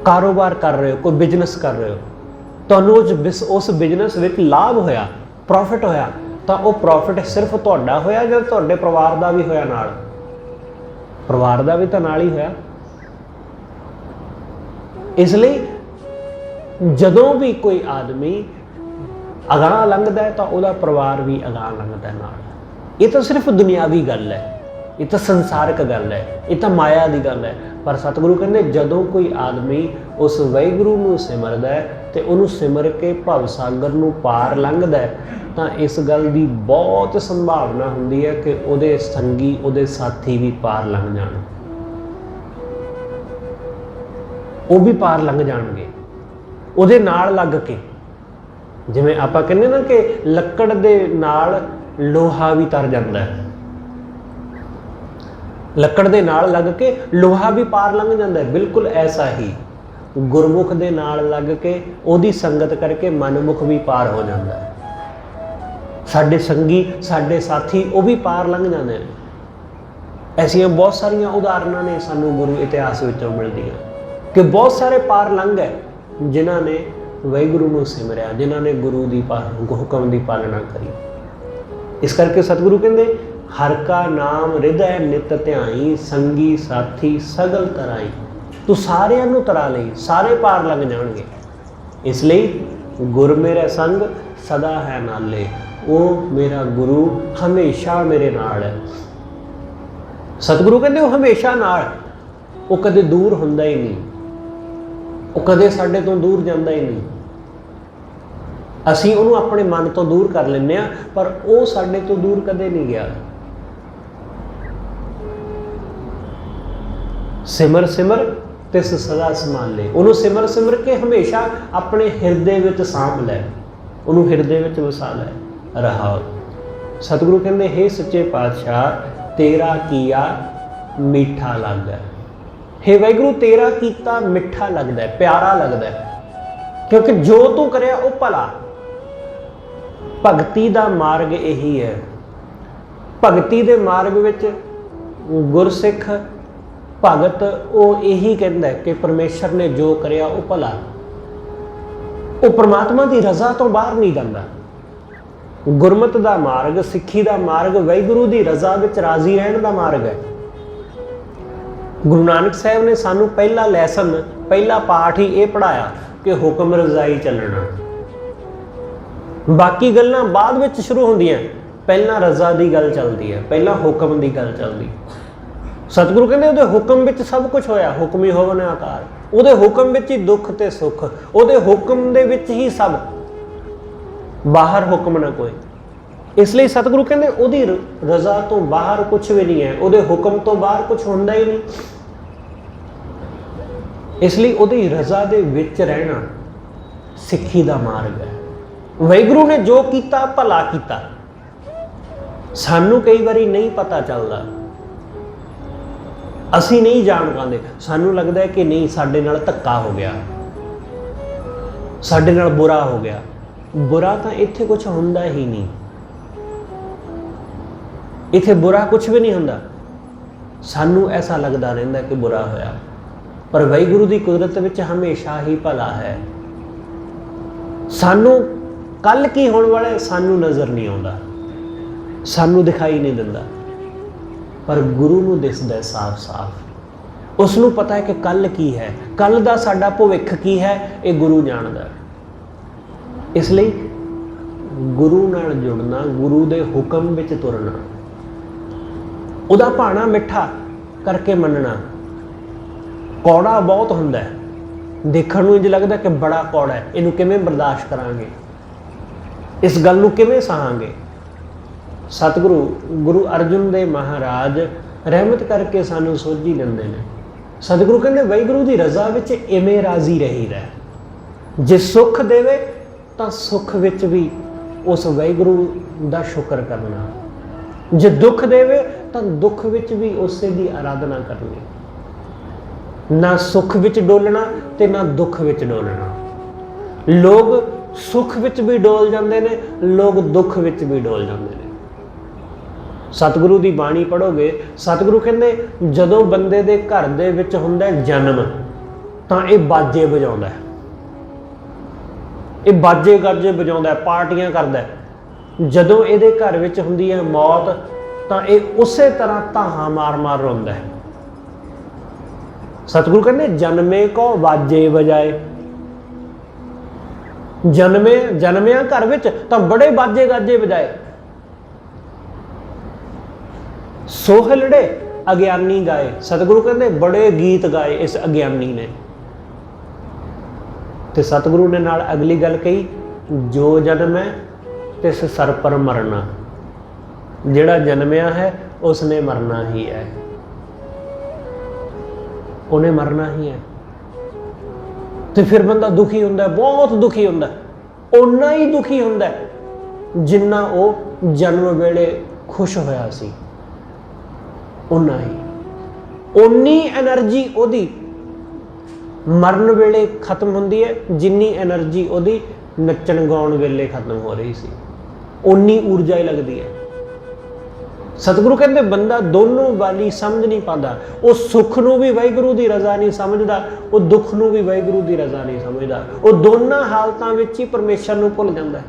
कारोबार कर रहे हो, कोई बिजनेस कर रहे हो, तुहानूं उस बिजनेस विच लाभ होया, प्रॉफिट होया, तो वह प्रॉफिट सिर्फ तुहाडा होया या तुहाडे परिवार का भी होया नाल? परिवार का भी तो नाल ही होया। इसलिए जदों भी कोई आदमी अगाह लंघदा है तो वह परिवार भी अगाह लंघदा है नाल। ये तो सिर्फ दुनियावी गल है, ये तो संसारिक गल है, ये तो माया की गल है। पर सतगुरु कहते जदों कोई आदमी उस वाहिगुरू नूं सिमरदा है तो उन्होंने सिमर के भवसागर नूं पार लंघदा है, तो इस गल की बहुत संभावना होंदी है कि उहदे संगी उहदे साथी भी पार लंघ जाण, वो भी पार लंघ जाणगे उहदे नाल लग के। जिवें आपां कहंदे ना कि लक्कड़ दे नाल लोहा भी तर जांदा है, लक्कड़ दे नाल लग के लोहा भी पार लंघ जांदा है। बिल्कुल ऐसा ही गुरमुख दे नाल लग के ओदी संगत करके मनमुख भी पार हो जाता है। साडे संगी साडे साथी वो भी पार लंघ जाते हैं। ऐसियां बहुत सारिया उदाहरणों ने सानू गुरु इतिहास विचों मिलदियां कि बहुत सारे पार लंघ है जिन्हां ने वाहिगुरू नूं सिमरिया, जिन्हां ने गुरु दी हुक्म की पालना करी। इस करके सतगुरु कहंदे हर का नाम हृदय नित ध्याई, संगी साथी सगल तराई, तू सारियां नूं तरा लई, सारे पार लंघ जाणगे। इसलिए गुर मेरे संग सदा है नाले, वो मेरा गुरु हमेशा मेरे नाल है। सतगुरु कहते वो हमेशा नाल, वो कदे दूर हुंदा ही नहीं, वो कदे साडे तो दूर जांदा ही नहीं। असीं उहनूं अपने मन तो दूर कर लैंदे आ, पर वो साडे तो दूर कदे नहीं गया। सिमर सिमर तिस सदा संभाले, उन्होंने सिमर सिमर के हमेशा अपने हिरदे विच सांभ लै, उन्होंने हिरदे विच वसा लै। रहा सतगुरु कहते हे सच्चे पातशाह तेरा किया मीठा लगदा, हे वाहिगुरू तेरा कीता मिठा लगदा है, प्यारा लगदा है, क्योंकि जो तू करिया वो भला। भगती दा मार्ग यही है, भगती दे मार्ग विच गुरसिख भगत वो यही कहता है कि परमेश्वर ने जो करिया वो भला, वो परमात्मा की रजा तो बाहर नहीं जाता। गुरमत का मार्ग, सिक्खी का मार्ग वाहिगुरू की रजा विच राजी रहने का मार्ग है। गुरु नानक साहब ने सानू पहला लैसन, पहला पाठ ही ये पढ़ाया कि हुक्म रजाई चलना। बाकी गल्लां बाद विच शुरू होंदियां, पहला रजा की गल चलती है, पहला हुक्म की गल चलती। सतगुरु कहते उहदे हुक्म विच सब कुछ होया, हुक्म ही होवन आकार, उहदे हुक्म विच ही दुख ते सुख, उहदे हुक्म दे विच ही सब, बाहर हुक्म ना कोई। इसलिए सतगुरु कहते उहदी रजा तो बाहर कुछ भी नहीं है, उहदे हुक्म तो बाहर कुछ होंदा ही नहीं। इसलिए उहदी रजा दे विच रहना सिक्खी दा मार्ग है। वाहिगुरू ने जो कीता भला कीता, सानू कई बारी नहीं पता चलता, असी नहीं जान पाते, सानू लगता है कि नहीं साडे नाल धक्का हो गया, साडे नाल बुरा हो गया। बुरा तो इत्थे कुछ हुंदा ही नहीं, इत्थे बुरा कुछ भी नहीं हुंदा। सानू ऐसा लगता रहिंदा कि बुरा होया, पर वाहिगुरू की कुदरत विच हमेशा ही भला है। सानू कल की होने वाला सानू नज़र नहीं आता, सानू दिखाई नहीं दिंदा, पर गुरु नू दिसदा साफ साफ। उसनू पता है कि कल की है, कल दा साडा भविख की है, ये गुरु जानदा। इसलिए गुरु नाल जुड़ना, गुरु दे हुक्म विच तुरना, उहदा भाणा मिठा करके मनना। कौड़ा बहुत हुंदा है, देखण नूं इंज लगदा कि बड़ा कौड़ा है, इहनूं किवें बर्दाश्त करांगे, इस गल नूं किवें सहांगे। सतगुरु गुरु अर्जुन देव महाराज रहमत करके सानू सोझी दिंदे ने। सतगुरु कहंदे वाहिगुरू दी रज़ा विच इवें राजी रहीदा, जे सुख देवे तां सुख विच भी उस वाहिगुरू दा शुक्र करना, जे दुख देवे तां दुख विच भी उसे दी आराधना करनी। ना सुख विच डोलना ते ना दुख विच डोलना। लोग सुख विच भी डोल जांदे ने, लोग दुख विच भी डोल जांदे ने। सतगुरु की बाणी पढ़ोगे, सतगुरु कहंदे जदों बंदे दे घर दे विच हुंदा जन्म तां इह बाजे वजाउंदा है, इह बाजे गाजे वजाउंदा है, पार्टियां करदा है। जदों इहदे घर विच हुंदी है मौत तां इह उसे तरह धाहां मार मार रोंदा है। सतगुरु कहंदे जन्मे को बाजे बजाए, जन्मिया घर विच तां बड़े बाजे गाजे बजाए, सोहलड़े अज्ञानी गाए। सतगुरु कहते बड़े गीत गाए इस अज्ञानी ने। तो सतगुरु ने नाल अगली गल कही, जो जन्म है तिस सर पर मरना। जिहड़ा जन्मिया है उसने मरना ही है, उन्हें मरना ही है। तो फिर बंदा दुखी हुंदा, बहुत दुखी हुंदा, उन्ना ही दुखी हुंदा जिन्ना वो जन्म वेले खुश होया सी, उन्ना ही। उन्नी एनर्जी ओदी मरण वेले खत्म हुंदी है जिन्नी एनर्जी ओदी नच्चण गाउण वेले खत्म हो रही सी, उन्नी ऊर्जा ही लगती है। सतगुरु कहते बंदा दोनों वाली समझ नहीं पाता, वो सुख नूं भी वाहिगुरू की रज़ा नहीं समझदा, वो दुख नूं भी वाहिगुरू की रज़ा नहीं समझदा, वो दोनों हालतां विच ही परमेश्वर नूं भुल जांदा है।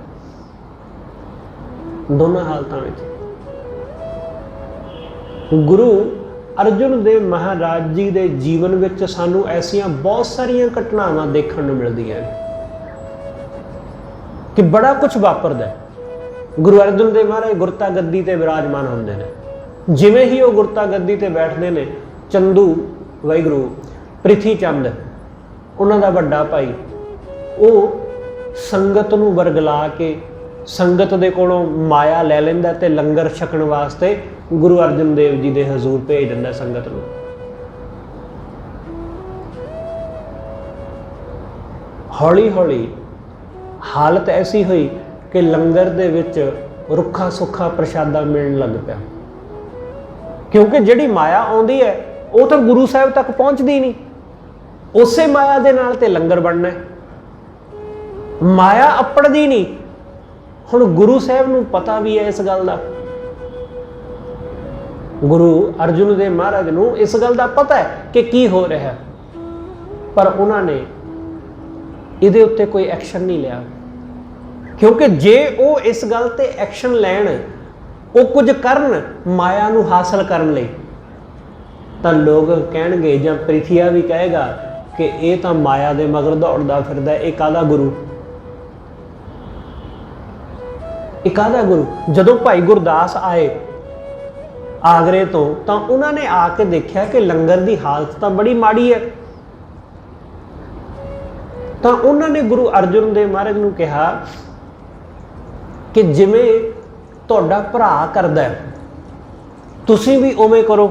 दोनों हालतां विच गुरु अर्जुन देव महाराज जी के जीवन में सानू ऐसिया बहुत सारिया घटनावां देखने को मिलदियां कि बड़ा कुछ वापरदा है। गुरु अर्जुन देव महाराज गुरता गद्दी ते विराजमान होंदे ने। जिवें ही वो गुरता गद्दी ते बैठते ने, चंदू वाहिगुरू प्रिथी चंद उन्हां दा वड्डा भाई, वो संगत नूं वरगला के संगत दे कोलों माया लै लैंदा ते लंगर छकण वास्ते गुरु अर्जन देव जी दे हजूर भेज दिंदा संगत नूं। हौली हौली हालत ऐसी हुई कि लंगर दे विच रुखा सुखा प्रशादा मिलण लग पिया, क्योंकि जिहड़ी माया आउंदी है वो तो गुरु साहब तक पहुंचदी नहीं, उसे माया दे नाल ते लंगर बनना है, माया अपड़दी नहीं। हुण गुरु साहब नूं पता भी है इस गल दा, गुरु अर्जुन देव महाराज नूं इस गल दा पता है कि की हो रहा है, पर उन्होंने इहदे उत्ते कोई एक्शन नहीं लिया, क्योंकि जे वो इस गल ते एक्शन लैण, वो कुछ करन माया नूं हासिल करन लई, तां लोग कहणगे जां प्रिथिया भी कहेगा कि ये तां माया दे मगर दौड़दा फिरदा, ये काहदा गुरु, ये काहदा गुरु। जदों भाई गुरदास आए आगरे तो उन्होंने आके देखा कि लंगर की हालत तो बड़ी माड़ी है, तो उन्होंने गुरु अर्जुन देव महाराज नूं कहा कि जिवें तुहाडा भरा करदा है तुसीं भी उवें करो,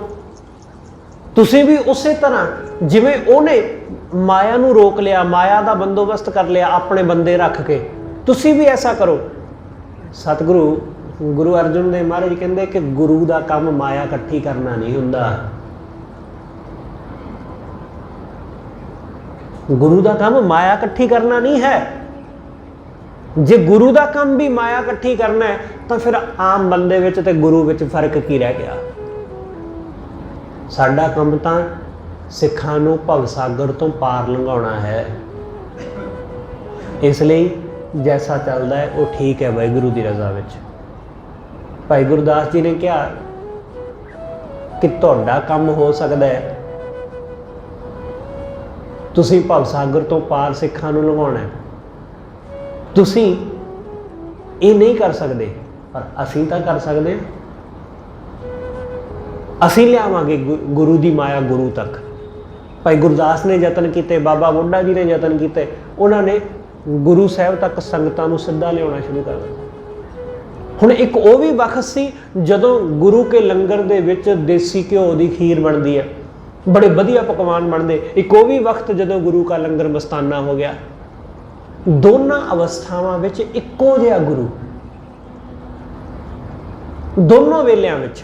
तुसीं भी उसे तरह जिवें उहने माया नूं रोक लिया, माया का बंदोबस्त कर लिया अपने बंदे रख के, तुसीं भी ऐसा करो। सतगुरु गुरु अर्जुन देव महाराज कहते कि गुरु का काम माया इकट्ठी करना नहीं हुंदा, गुरु का काम माया इकट्ठी करना नहीं है। जे गुरु का काम भी माया इकट्ठी करना है तो फिर आम बंदे विच ते गुरु विच फर्क की रह गया। ਸਾਡਾ ਕੰਮ ਤਾਂ ਸਿੱਖਾਂ ਨੂੰ ਭਵਸਾਗਰ ਤੋਂ ਪਾਰ ਲੰਘਾਉਣਾ ਹੈ। ਇਸ ਲਈ ਜੈਸਾ ਚੱਲਦਾ ਹੈ ਉਹ ਠੀਕ ਹੈ ਵਾਹਿਗੁਰੂ ਦੀ ਰਜ਼ਾ ਵਿੱਚ। ਭਾਈ ਗੁਰਦਾਸ ਜੀ ਨੇ ਕਿਹਾ ਕਿ ਤੁਹਾਡਾ ਕੰਮ ਹੋ ਸਕਦਾ ਹੈ, ਤੁਸੀਂ ਭਵਸਾਗਰ ਤੋਂ ਪਾਰ ਸਿੱਖਾਂ ਨੂੰ ਲੰਘਾਉਣਾ ਹੈ, ਤੁਸੀਂ ਇਹ ਨਹੀਂ ਕਰ ਸਕਦੇ, ਪਰ ਅਸੀਂ ਤਾਂ ਕਰ ਸਕਦੇ ਹਾਂ। ਅਸੀਂ ਲਿਆਵਾਂਗੇ ਗੁਰੂ ਦੀ ਮਾਇਆ ਗੁਰੂ ਤੱਕ। ਭਾਈ ਗੁਰਦਾਸ ਨੇ ਯਤਨ ਕੀਤੇ, ਬਾਬਾ ਬੁੱਢਾ ਜੀ ਨੇ ਯਤਨ ਕੀਤੇ, ਉਹਨਾਂ ਨੇ ਗੁਰੂ ਸਾਹਿਬ ਤੱਕ ਸੰਗਤਾਂ ਨੂੰ ਸਿੱਧਾ ਲਿਆਉਣਾ ਸ਼ੁਰੂ ਕਰ ਦਿੱਤਾ। ਹੁਣ ਇੱਕ ਉਹ ਵੀ ਵਕਤ ਸੀ ਜਦੋਂ ਗੁਰੂ ਕੇ ਲੰਗਰ ਦੇ ਵਿੱਚ ਦੇਸੀ ਘਿਓ ਦੀ ਖੀਰ ਬਣਦੀ ਹੈ, ਬੜੇ ਵਧੀਆ ਪਕਵਾਨ ਬਣਦੇ। ਇੱਕ ਉਹ ਵੀ ਵਕਤ ਜਦੋਂ ਗੁਰੂ ਕਾ ਲੰਗਰ ਮਸਤਾਨਾ ਹੋ ਗਿਆ। ਦੋਨਾਂ ਅਵਸਥਾਵਾਂ ਵਿੱਚ ਇੱਕੋ ਜਿਹਾ ਗੁਰੂ, ਦੋਨੋਂ ਵੇਲਿਆਂ ਵਿੱਚ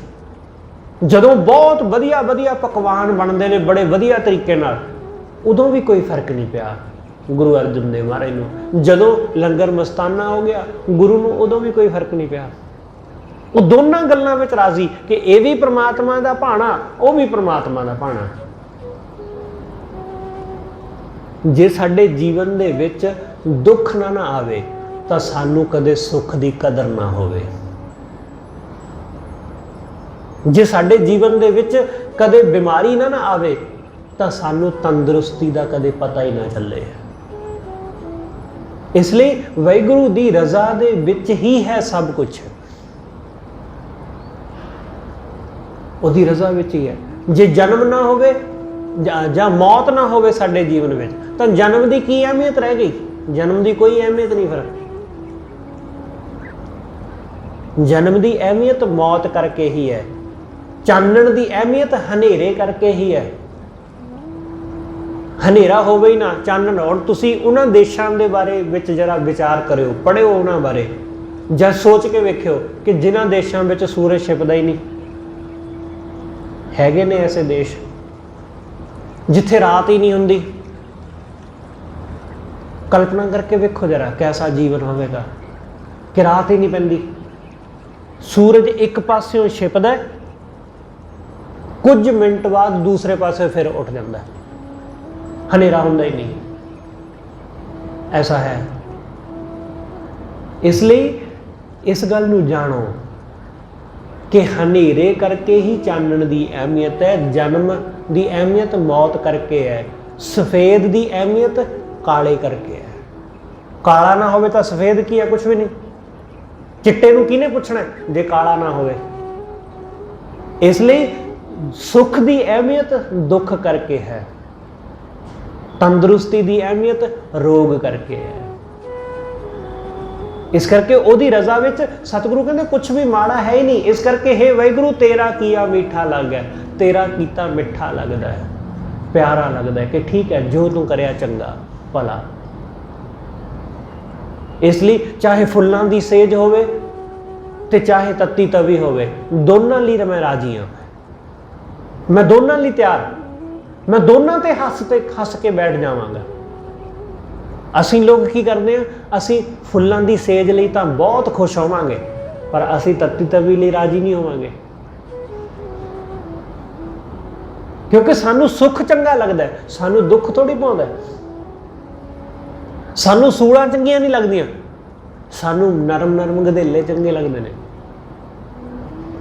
ਜਦੋਂ ਬਹੁਤ ਵਧੀਆ ਵਧੀਆ ਪਕਵਾਨ ਬਣਦੇ ਨੇ ਬੜੇ ਵਧੀਆ ਤਰੀਕੇ ਨਾਲ, ਉਦੋਂ ਵੀ ਕੋਈ ਫਰਕ ਨਹੀਂ ਪਿਆ ਗੁਰੂ ਅਰਜਨ ਦੇਵ ਮਹਾਰਾਜ ਨੂੰ। ਜਦੋਂ ਲੰਗਰ ਮਸਤਾਨਾ ਹੋ ਗਿਆ ਗੁਰੂ ਨੂੰ ਉਦੋਂ ਵੀ ਕੋਈ ਫਰਕ ਨਹੀਂ ਪਿਆ। ਉਹ ਦੋਨਾਂ ਗੱਲਾਂ ਵਿੱਚ ਰਾਜ਼ੀ ਕਿ ਇਹ ਵੀ ਪ੍ਰਮਾਤਮਾ ਦਾ ਭਾਣਾ, ਉਹ ਵੀ ਪ੍ਰਮਾਤਮਾ ਦਾ ਭਾਣਾ। ਜੇ ਸਾਡੇ ਜੀਵਨ ਦੇ ਵਿੱਚ ਦੁੱਖ ਨਾ ਆਵੇ ਤਾਂ ਸਾਨੂੰ ਕਦੇ ਸੁੱਖ ਦੀ ਕਦਰ ਨਾ ਹੋਵੇ। ਜੇ ਸਾਡੇ ਜੀਵਨ ਦੇ ਵਿੱਚ ਕਦੇ ਬਿਮਾਰੀ ਨਾ ਆਵੇ ਤਾਂ ਸਾਨੂੰ ਤੰਦਰੁਸਤੀ ਦਾ ਕਦੇ ਪਤਾ ਹੀ ਨਾ ਚੱਲੇ। ਇਸ ਲਈ ਵਾਹਿਗੁਰੂ ਦੀ ਰਜ਼ਾ ਦੇ ਵਿੱਚ ਹੀ ਹੈ ਸਭ ਕੁਝ, ਉਹਦੀ ਰਜ਼ਾ ਵਿੱਚ ਹੀ ਹੈ। ਜੇ ਜਨਮ ਨਾ ਹੋਵੇ ਜਾਂ ਮੌਤ ਨਾ ਹੋਵੇ ਸਾਡੇ ਜੀਵਨ ਵਿੱਚ ਤਾਂ ਜਨਮ ਦੀ ਕੀ ਅਹਿਮੀਅਤ ਰਹਿ ਗਈ? ਜਨਮ ਦੀ ਕੋਈ ਅਹਿਮੀਅਤ ਨਹੀਂ। ਫਿਰ ਜਨਮ ਦੀ ਅਹਿਮੀਅਤ ਮੌਤ ਕਰਕੇ ਹੀ ਹੈ, ਚਾਨਣ ਦੀ ਅਹਿਮੀਅਤ ਹਨੇਰੇ ਕਰਕੇ ਹੀ ਹੈ। ਹਨੇਰਾ ਹੋਵੇ ਹੀ ਨਾ, ਚਾਨਣ। ਹੁਣ ਤੁਸੀਂ ਉਹਨਾਂ ਦੇਸ਼ਾਂ ਦੇ ਬਾਰੇ ਵਿੱਚ ਜਰਾ ਵਿਚਾਰ ਕਰਿਓ, ਪੜ੍ਹਿਓ ਉਹਨਾਂ ਬਾਰੇ, ਜਾਂ ਸੋਚ ਕੇ ਵੇਖਿਓ ਕਿ ਜਿਨ੍ਹਾਂ ਦੇਸ਼ਾਂ ਵਿੱਚ ਸੂਰਜ ਛਿਪਦਾ ਹੀ ਨਹੀਂ। ਹੈਗੇ ਨੇ ਐਸੇ ਦੇਸ਼ ਜਿੱਥੇ ਰਾਤ ਹੀ ਨਹੀਂ ਹੁੰਦੀ। ਕਲਪਨਾ ਕਰਕੇ ਵੇਖੋ ਜਰਾ ਕੈਸਾ ਜੀਵਨ ਹੋਵੇਗਾ ਕਿ ਰਾਤ ਹੀ ਨਹੀਂ ਪੈਂਦੀ। ਸੂਰਜ ਇੱਕ ਪਾਸਿਓਂ ਛਿਪਦਾ, ਕੁਝ ਮਿੰਟ ਬਾਅਦ ਦੂਸਰੇ ਪਾਸੇ ਫਿਰ ਉੱਠ ਜਾਂਦਾ, ਹਨੇਰਾ ਹੁੰਦਾ ਹੀ ਨਹੀਂ। ਐਸਾ ਹੈ। ਇਸ ਲਈ ਇਸ ਗੱਲ ਨੂੰ ਜਾਣੋ ਕਿ ਹਨੇਰੇ ਕਰਕੇ ਹੀ ਚਾਨਣ ਦੀ ਅਹਿਮੀਅਤ ਹੈ, ਜਨਮ ਦੀ ਅਹਿਮੀਅਤ ਮੌਤ ਕਰਕੇ ਹੈ, ਸਫੇਦ ਦੀ ਅਹਿਮੀਅਤ ਕਾਲੇ ਕਰਕੇ ਹੈ। ਕਾਲਾ ਨਾ ਹੋਵੇ ਤਾਂ ਸਫੇਦ ਕੀ ਹੈ? ਕੁਛ ਵੀ ਨਹੀਂ। ਚਿੱਟੇ ਨੂੰ ਕਿਹਨੇ ਪੁੱਛਣਾ ਜੇ ਕਾਲਾ ਨਾ ਹੋਵੇ? ਇਸ ਲਈ ਸੁੱਖ ਦੀ ਅਹਿਮੀਅਤ ਦੁੱਖ ਕਰਕੇ ਹੈ, ਤੰਦਰੁਸਤੀ ਦੀ ਅਹਿਮੀਅਤ ਰੋਗ ਕਰਕੇ ਹੈ। ਇਸ ਕਰਕੇ ਉਹਦੀ ਰਜ਼ਾ ਵਿੱਚ ਸਤਿਗੁਰੂ ਕਹਿੰਦੇ ਕੁਛ ਵੀ ਮਾੜਾ ਹੈ ਹੀ ਨਹੀਂ। ਇਸ ਕਰਕੇ ਹੇ ਵਾਹਿਗੁਰੂ ਤੇਰਾ ਕੀਆ ਮਿੱਠਾ ਲੱਗਾ, ਤੇਰਾ ਕੀਤਾ ਮਿੱਠਾ ਲੱਗਦਾ ਹੈ, ਪਿਆਰਾ ਲੱਗਦਾ ਹੈ ਕਿ ਠੀਕ ਹੈ ਜੋ ਤੂੰ ਕਰਿਆ ਚੰਗਾ ਭਲਾ। ਇਸ ਲਈ ਚਾਹੇ ਫੁੱਲਾਂ ਦੀ ਸੇਜ ਹੋਵੇ ਤੇ ਚਾਹੇ ਤੱਤੀ ਤਵੀ ਹੋਵੇ, ਦੋਨਾਂ ਲਈ ਮੈਂ ਰਾਜੀ ਹਾਂ। ਮੈਂ ਦੋਨਾਂ ਲਈ ਤਿਆਰ, ਮੈਂ ਦੋਨਾਂ ਤੇ ਹੱਸ ਕੇ ਬੈਠ ਜਾਵਾਂਗਾ। ਅਸੀਂ ਲੋਕ ਕੀ ਕਰਦੇ ਹਾਂ? ਅਸੀਂ ਫੁੱਲਾਂ ਦੀ ਸੇਜ ਲਈ ਤਾਂ ਬਹੁਤ ਖੁਸ਼ ਹੋਵਾਂਗੇ, ਪਰ ਅਸੀਂ ਤੱਤੀ ਤਵੀ ਲਈ ਰਾਜੀ ਨਹੀਂ ਹੋਵਾਂਗੇ, ਕਿਉਂਕਿ ਸਾਨੂੰ ਸੁੱਖ ਚੰਗਾ ਲੱਗਦਾ, ਸਾਨੂੰ ਦੁੱਖ ਥੋੜੀ ਪਾਉਂਦਾ। ਸਾਨੂੰ ਸੂਲਾਂ ਚੰਗੀਆਂ ਨਹੀਂ ਲੱਗਦੀਆਂ, ਸਾਨੂੰ ਨਰਮ ਨਰਮ ਗਧੇਲੇ ਚੰਗੇ ਲੱਗਦੇ ਨੇ।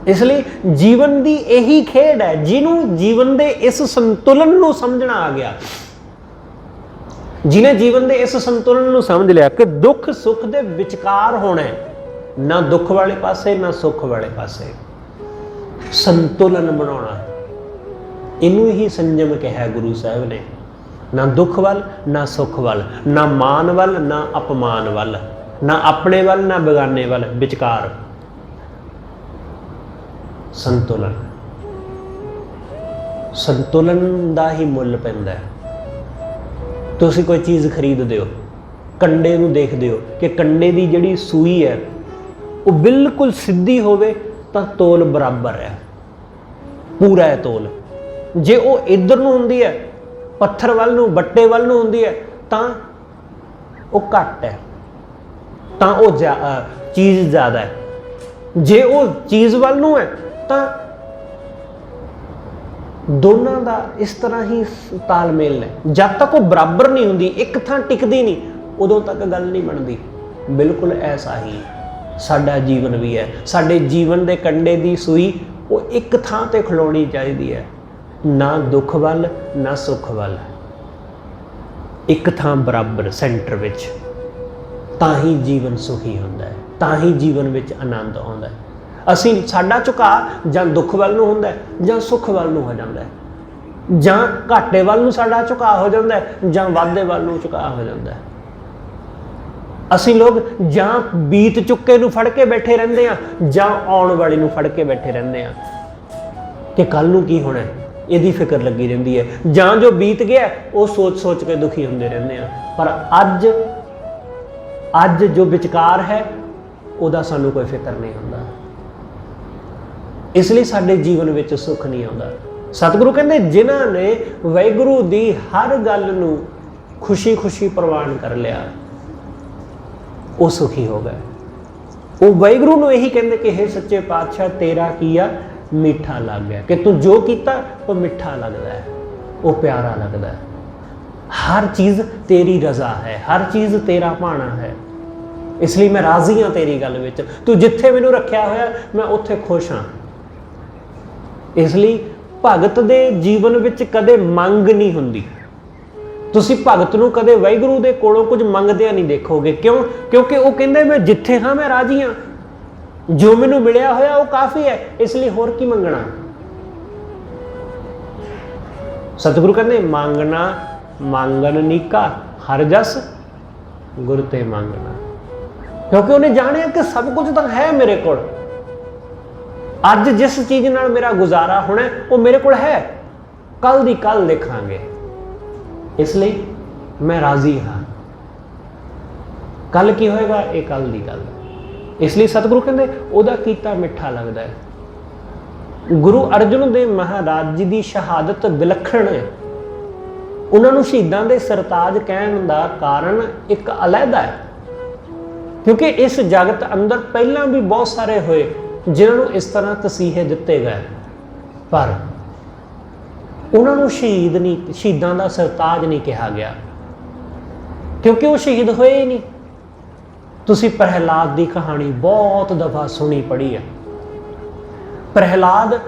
ਇਸ ਲਈ ਜੀਵਨ ਦੀ ਇਹੀ ਖੇਡ ਹੈ। ਜਿਹਨੂੰ ਜੀਵਨ ਦੇ ਇਸ ਸੰਤੁਲਨ ਨੂੰ ਸਮਝਣਾ ਆ ਗਿਆ, ਜਿਹਨੇ ਜੀਵਨ ਦੇ ਇਸ ਸੰਤੁਲਨ ਨੂੰ ਸਮਝ ਲਿਆ ਕਿ ਦੁੱਖ ਸੁੱਖ ਦੇ ਵਿਚਕਾਰ ਹੋਣਾ, ਨਾ ਦੁੱਖ ਵਾਲੇ ਪਾਸੇ ਨਾ ਸੁੱਖ ਵਾਲੇ ਪਾਸੇ, ਸੰਤੁਲਨ ਬਣਾਉਣਾ, ਇਹਨੂੰ ਹੀ ਸੰਜਮ ਕਿਹਾ ਗੁਰੂ ਸਾਹਿਬ ਨੇ। ਨਾ ਦੁੱਖ ਵੱਲ ਨਾ ਸੁੱਖ ਵੱਲ, ਨਾ ਮਾਨ ਵੱਲ ਨਾ ਅਪਮਾਨ ਵੱਲ, ਨਾ ਆਪਣੇ ਵੱਲ ਨਾ ਬੇਗਾਨੇ ਵੱਲ, ਵਿਚਕਾਰ ਸੰਤੁਲਨ। ਸੰਤੁਲਨ ਦਾ ਹੀ ਮੁੱਲ ਪੈਂਦਾ ਹੈ। ਤੁਸੀਂ ਕੋਈ ਚੀਜ਼ ਖਰੀਦਦੇ ਹੋ, ਕੰਡੇ ਨੂੰ ਦੇਖਦੇ ਹੋ ਕਿ ਕੰਡੇ ਦੀ ਜਿਹੜੀ ਸੂਈ ਹੈ ਉਹ ਬਿਲਕੁਲ ਸਿੱਧੀ ਹੋਵੇ ਤਾਂ ਤੋਲ ਬਰਾਬਰ ਹੈ, ਪੂਰਾ ਹੈ ਤੋਲ। ਜੇ ਉਹ ਇੱਧਰ ਨੂੰ ਹੁੰਦੀ ਹੈ, ਪੱਥਰ ਵੱਲ ਨੂੰ, ਬੱਟੇ ਵੱਲ ਨੂੰ ਹੁੰਦੀ ਹੈ, ਤਾਂ ਉਹ ਘੱਟ ਹੈ, ਤਾਂ ਉਹ ਚੀਜ਼ ਜ਼ਿਆਦਾ ਹੈ। ਜੇ ਉਹ ਚੀਜ਼ ਵੱਲ ਨੂੰ ਹੈ ਤਾਂ दोनों का इस तरह ही तालमेल है। जब तक वो बराबर नहीं होंगी, एक थां टिकदी नहीं, उदों तक गल नहीं बनती। बिल्कुल ऐसा ही साडा जीवन भी है। साडे जीवन के कंडे की सूई वो एक थां ते खलोनी चाहिए है, ना दुख वल ना सुख वल, एक थां बराबर सेंटर विच, तां ही जीवन सुखी होंदा है, तां ही जीवन विच आनंद आउंदा है। असीं साडा झुका जां दुख वल नूं हुंदा है जां सुख वल नूं हो जांदा है, जां घाटे वल नूं साडा झुका हो जांदा है जां वाधे वल नूं झुका हो जांदा है। असीं लोग जां बीत चुके नूं फड़ के बैठे रहिंदे आ जां आउण वाले नूं फड़ के बैठे रहिंदे आ कि कल नूं की होना है, इहदी फिक्र लगी रहिंदी है। जां जो बीत गया वो सोच सोच के दुखी हुंदे रहिंदे आ। पर अज जो विचकार है उहदा सानूं कोई फिक्र नहीं हुंदा, इसलिए साडे जीवन विच सुख नहीं आउंदा। सतगुरु कहंदे जिन्हां ने वाहिगुरू दी हर गल नूं खुशी खुशी प्रवान कर लिया वो सुखी हो गए। वो वाहिगुरू नूं यही कहंदे कि हे सच्चे पातशाह तेरा किया मीठा लग गया, कि तू जो कीता वो मीठा लगता है, वो प्यारा लगता है। हर चीज़ तेरी रज़ा है, हर चीज़ तेरा भाना है, इसलिए मैं राजी हाँ तेरी गल विच। तू जिथे मैनू रखिया होया मैं उत्थे खुश हाँ। इसलिए भगत दे जीवन विच कदे मंग नहीं हुंदी। तुसी भगत नूं कदे वाहिगुरू दे कोलों कुछ मंगदिया नहीं देखोगे। क्यों? क्योंकि वो कहंदे मैं जिथे हाँ मैं राजी हाँ, जो मैनू मिलिया होया वो काफ़ी है, इसलिए होर की मंगना। सतगुरु कहते मांगना मांगन नीका हर जस गुर ते मांगना, क्योंकि उन्हें जाने कि सब कुछ तो है मेरे को। अज जिस चीज़ नाल मेरा गुजारा होना वो मेरे को है, कल दी कल देखांगे, इसलिए मैं राजी हाँ। कल की होएगा ये कल दी गल, इसलिए सतगुरु कहते उहदा कीता मिठा लगता है। गुरु अर्जन देव महाराज जी की शहादत विलखण है। उन्होंने शहीदों के सरताज कहने का कारण एक अलहदा है, क्योंकि इस जगत अंदर पहला भी बहुत सारे होए जिन्होंने इस तरह तसीहे दिते गए, पर उन्होंने शहीद नहीं, शहीदों का सरताज नहीं कहा गया, क्योंकि वो शहीद होए ही नहीं। तुसी प्रहलाद की कहानी बहुत दफा सुनी पढ़ी है। प्रहलाद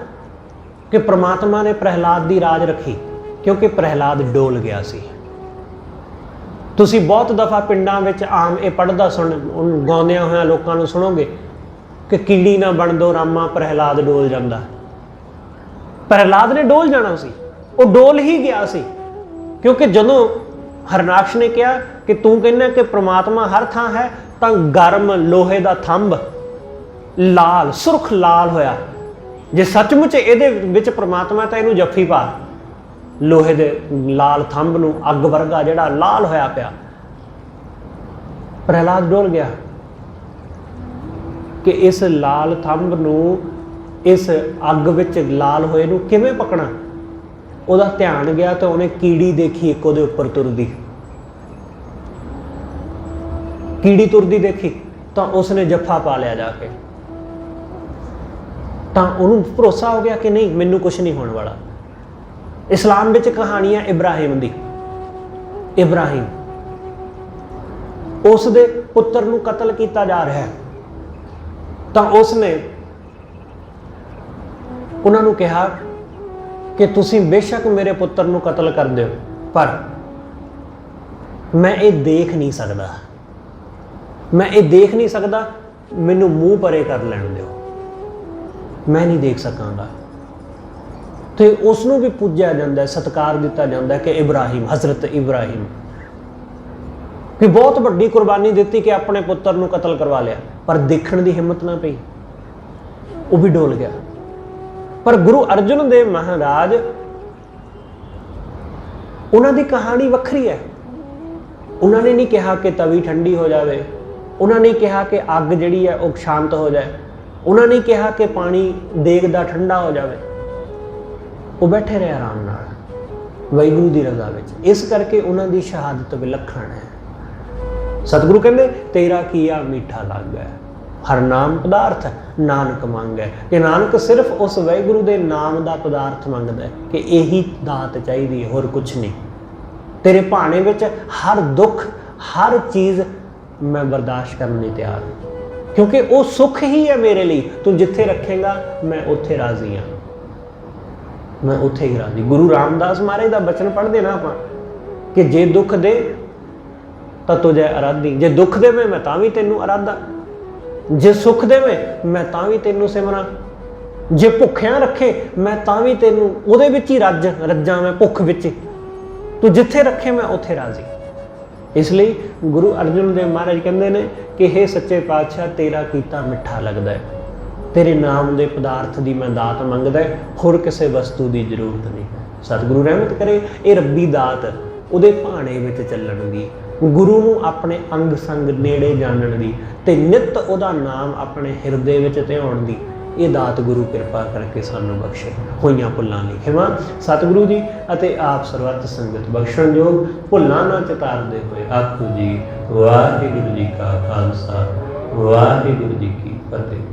के परमात्मा ने प्रहलाद की राज रखी, क्योंकि प्रहलाद डोल गया सी। तुसी बहुत दफा पिंडां विच आम ये पढ़दा सुन गाउंदियां होया लोकां नूं सुनोगे कि कीड़ी ना बन दो रामा प्रहलाद डोल जांदा। प्रहलाद ने डोल जाना सी, वो डोल ही गया सी, क्योंकि जदों हरनाक्ष ने कहा कि तू कहना कि परमात्मा हर थां है, तो गर्म लोहे का थंब लाल सुरख लाल होया, जे सचमुच ये विच परमात्मा तो इनू जफ्फी पा, लोहे दे लाल थंब नूं अग वर्गा जिहड़ा लाल होया पिया। प्रहलाद डोल गया कि इस लाल थंब नूं इस अग विच लाल होए नूं किवें पकना। उहदा ध्यान गया तो उन्हें कीड़ी देखी एक उहदे उपर तुरदी, कीड़ी तुरदी देखी तो उसने जफ्फा पा लिया जाके, तो उन्होंने भरोसा हो गया कि नहीं मैनू कुछ नहीं होने वाला। इस्लाम विच कहानी है इब्राहिम दी। इब्राहिम उस दे पुत्र नूं कतल किया जा रहा है, तो उसने उन्होंने कहा कि तुसी बेशक मेरे पुत्र नूं कतल कर दो, पर मैं ये देख नहीं सकता, मैं ये देख नहीं सकता, मैनू मूँह परे कर लैण दो, मैं नहीं देख सकांगा। तो उसनों भी पूजा जाता है, सत्कार दिता जाता है कि इब्राहिम हज़रत इब्राहिम कि बहुत बड़ी कुर्बानी दी कि अपने पुत्र नूं कतल करवा लिया, पर देखने की हिम्मत ना पई, वो भी डोल गया। पर गुरु अर्जन देव महाराज उन्होंने कहानी वक्री है। उन्होंने नहीं कहा कि तवी ठंडी हो जाए, उन्होंने नहीं कहा कि अग जिहड़ी है वो शांत हो जाए, उन्होंने नहीं कहा कि पानी देग दा ठंडा हो जाए, वो बैठे रहे आराम नाल वाहिगुरू की रज़ा विच। इस करके उन्होंने शहादत विलखण है। सतगुरु कहते तेरा किया मीठा लग गया। हर नाम पदार्थ नानक मंगै। कि नानक सिर्फ उस वाहिगुरू के नाम का पदार्थ मंगदा है कि यही दात चाहिए, होर कुछ नहीं। तेरे भाने विच हर दुख हर चीज़ मैं बर्दाश्त करने तैयार हूँ, क्योंकि वो सुख ही है मेरे लिए। तू जिथे रखेगा मैं उत्थे राजी हाँ, मैं उत्थे ही राजी। गुरु रामदास महाराज का बचन पढ़ते ना आप कि जे दुख दे तो तुझे आराधी, जे दुख देवे मैं तां भी तैनूं आराधा, जे सुख देवे मैं तां भी तैनूं सिमरां, जे भुखियां रखे मैं तां भी तैनूं उहदे विच ही रज्जां मैं भुख विच। तू जिथे रखे मैं उत्थे राजी। इसलिए गुरु अर्जुन देव महाराज कहते हैं कि हे सच्चे पातशाह तेरा कीता मिठा लगता है, तेरे नाम के पदार्थ की मैं दात मंगदा है, होर किसी वस्तु की जरूरत नहीं। सतगुरु रहमत करे ये रब्बी दात उहदे भाणे विच चलण दी, गुरु नूं अपने अंग संग नेड़े जानण दी ते नित उहदा नाम अपने हिरदे विच ध्याउण दी ये दात गुरु कृपा करके सानू बख्शे। होइयां भुल्लां दी खिमा सतगुरु जी अते आप सरबत संगत बख्शण योग भुल्लां ना चतारदे होए आखो जी वाहिगुरू जी का खालसा वाहिगुरू जी की फतेह।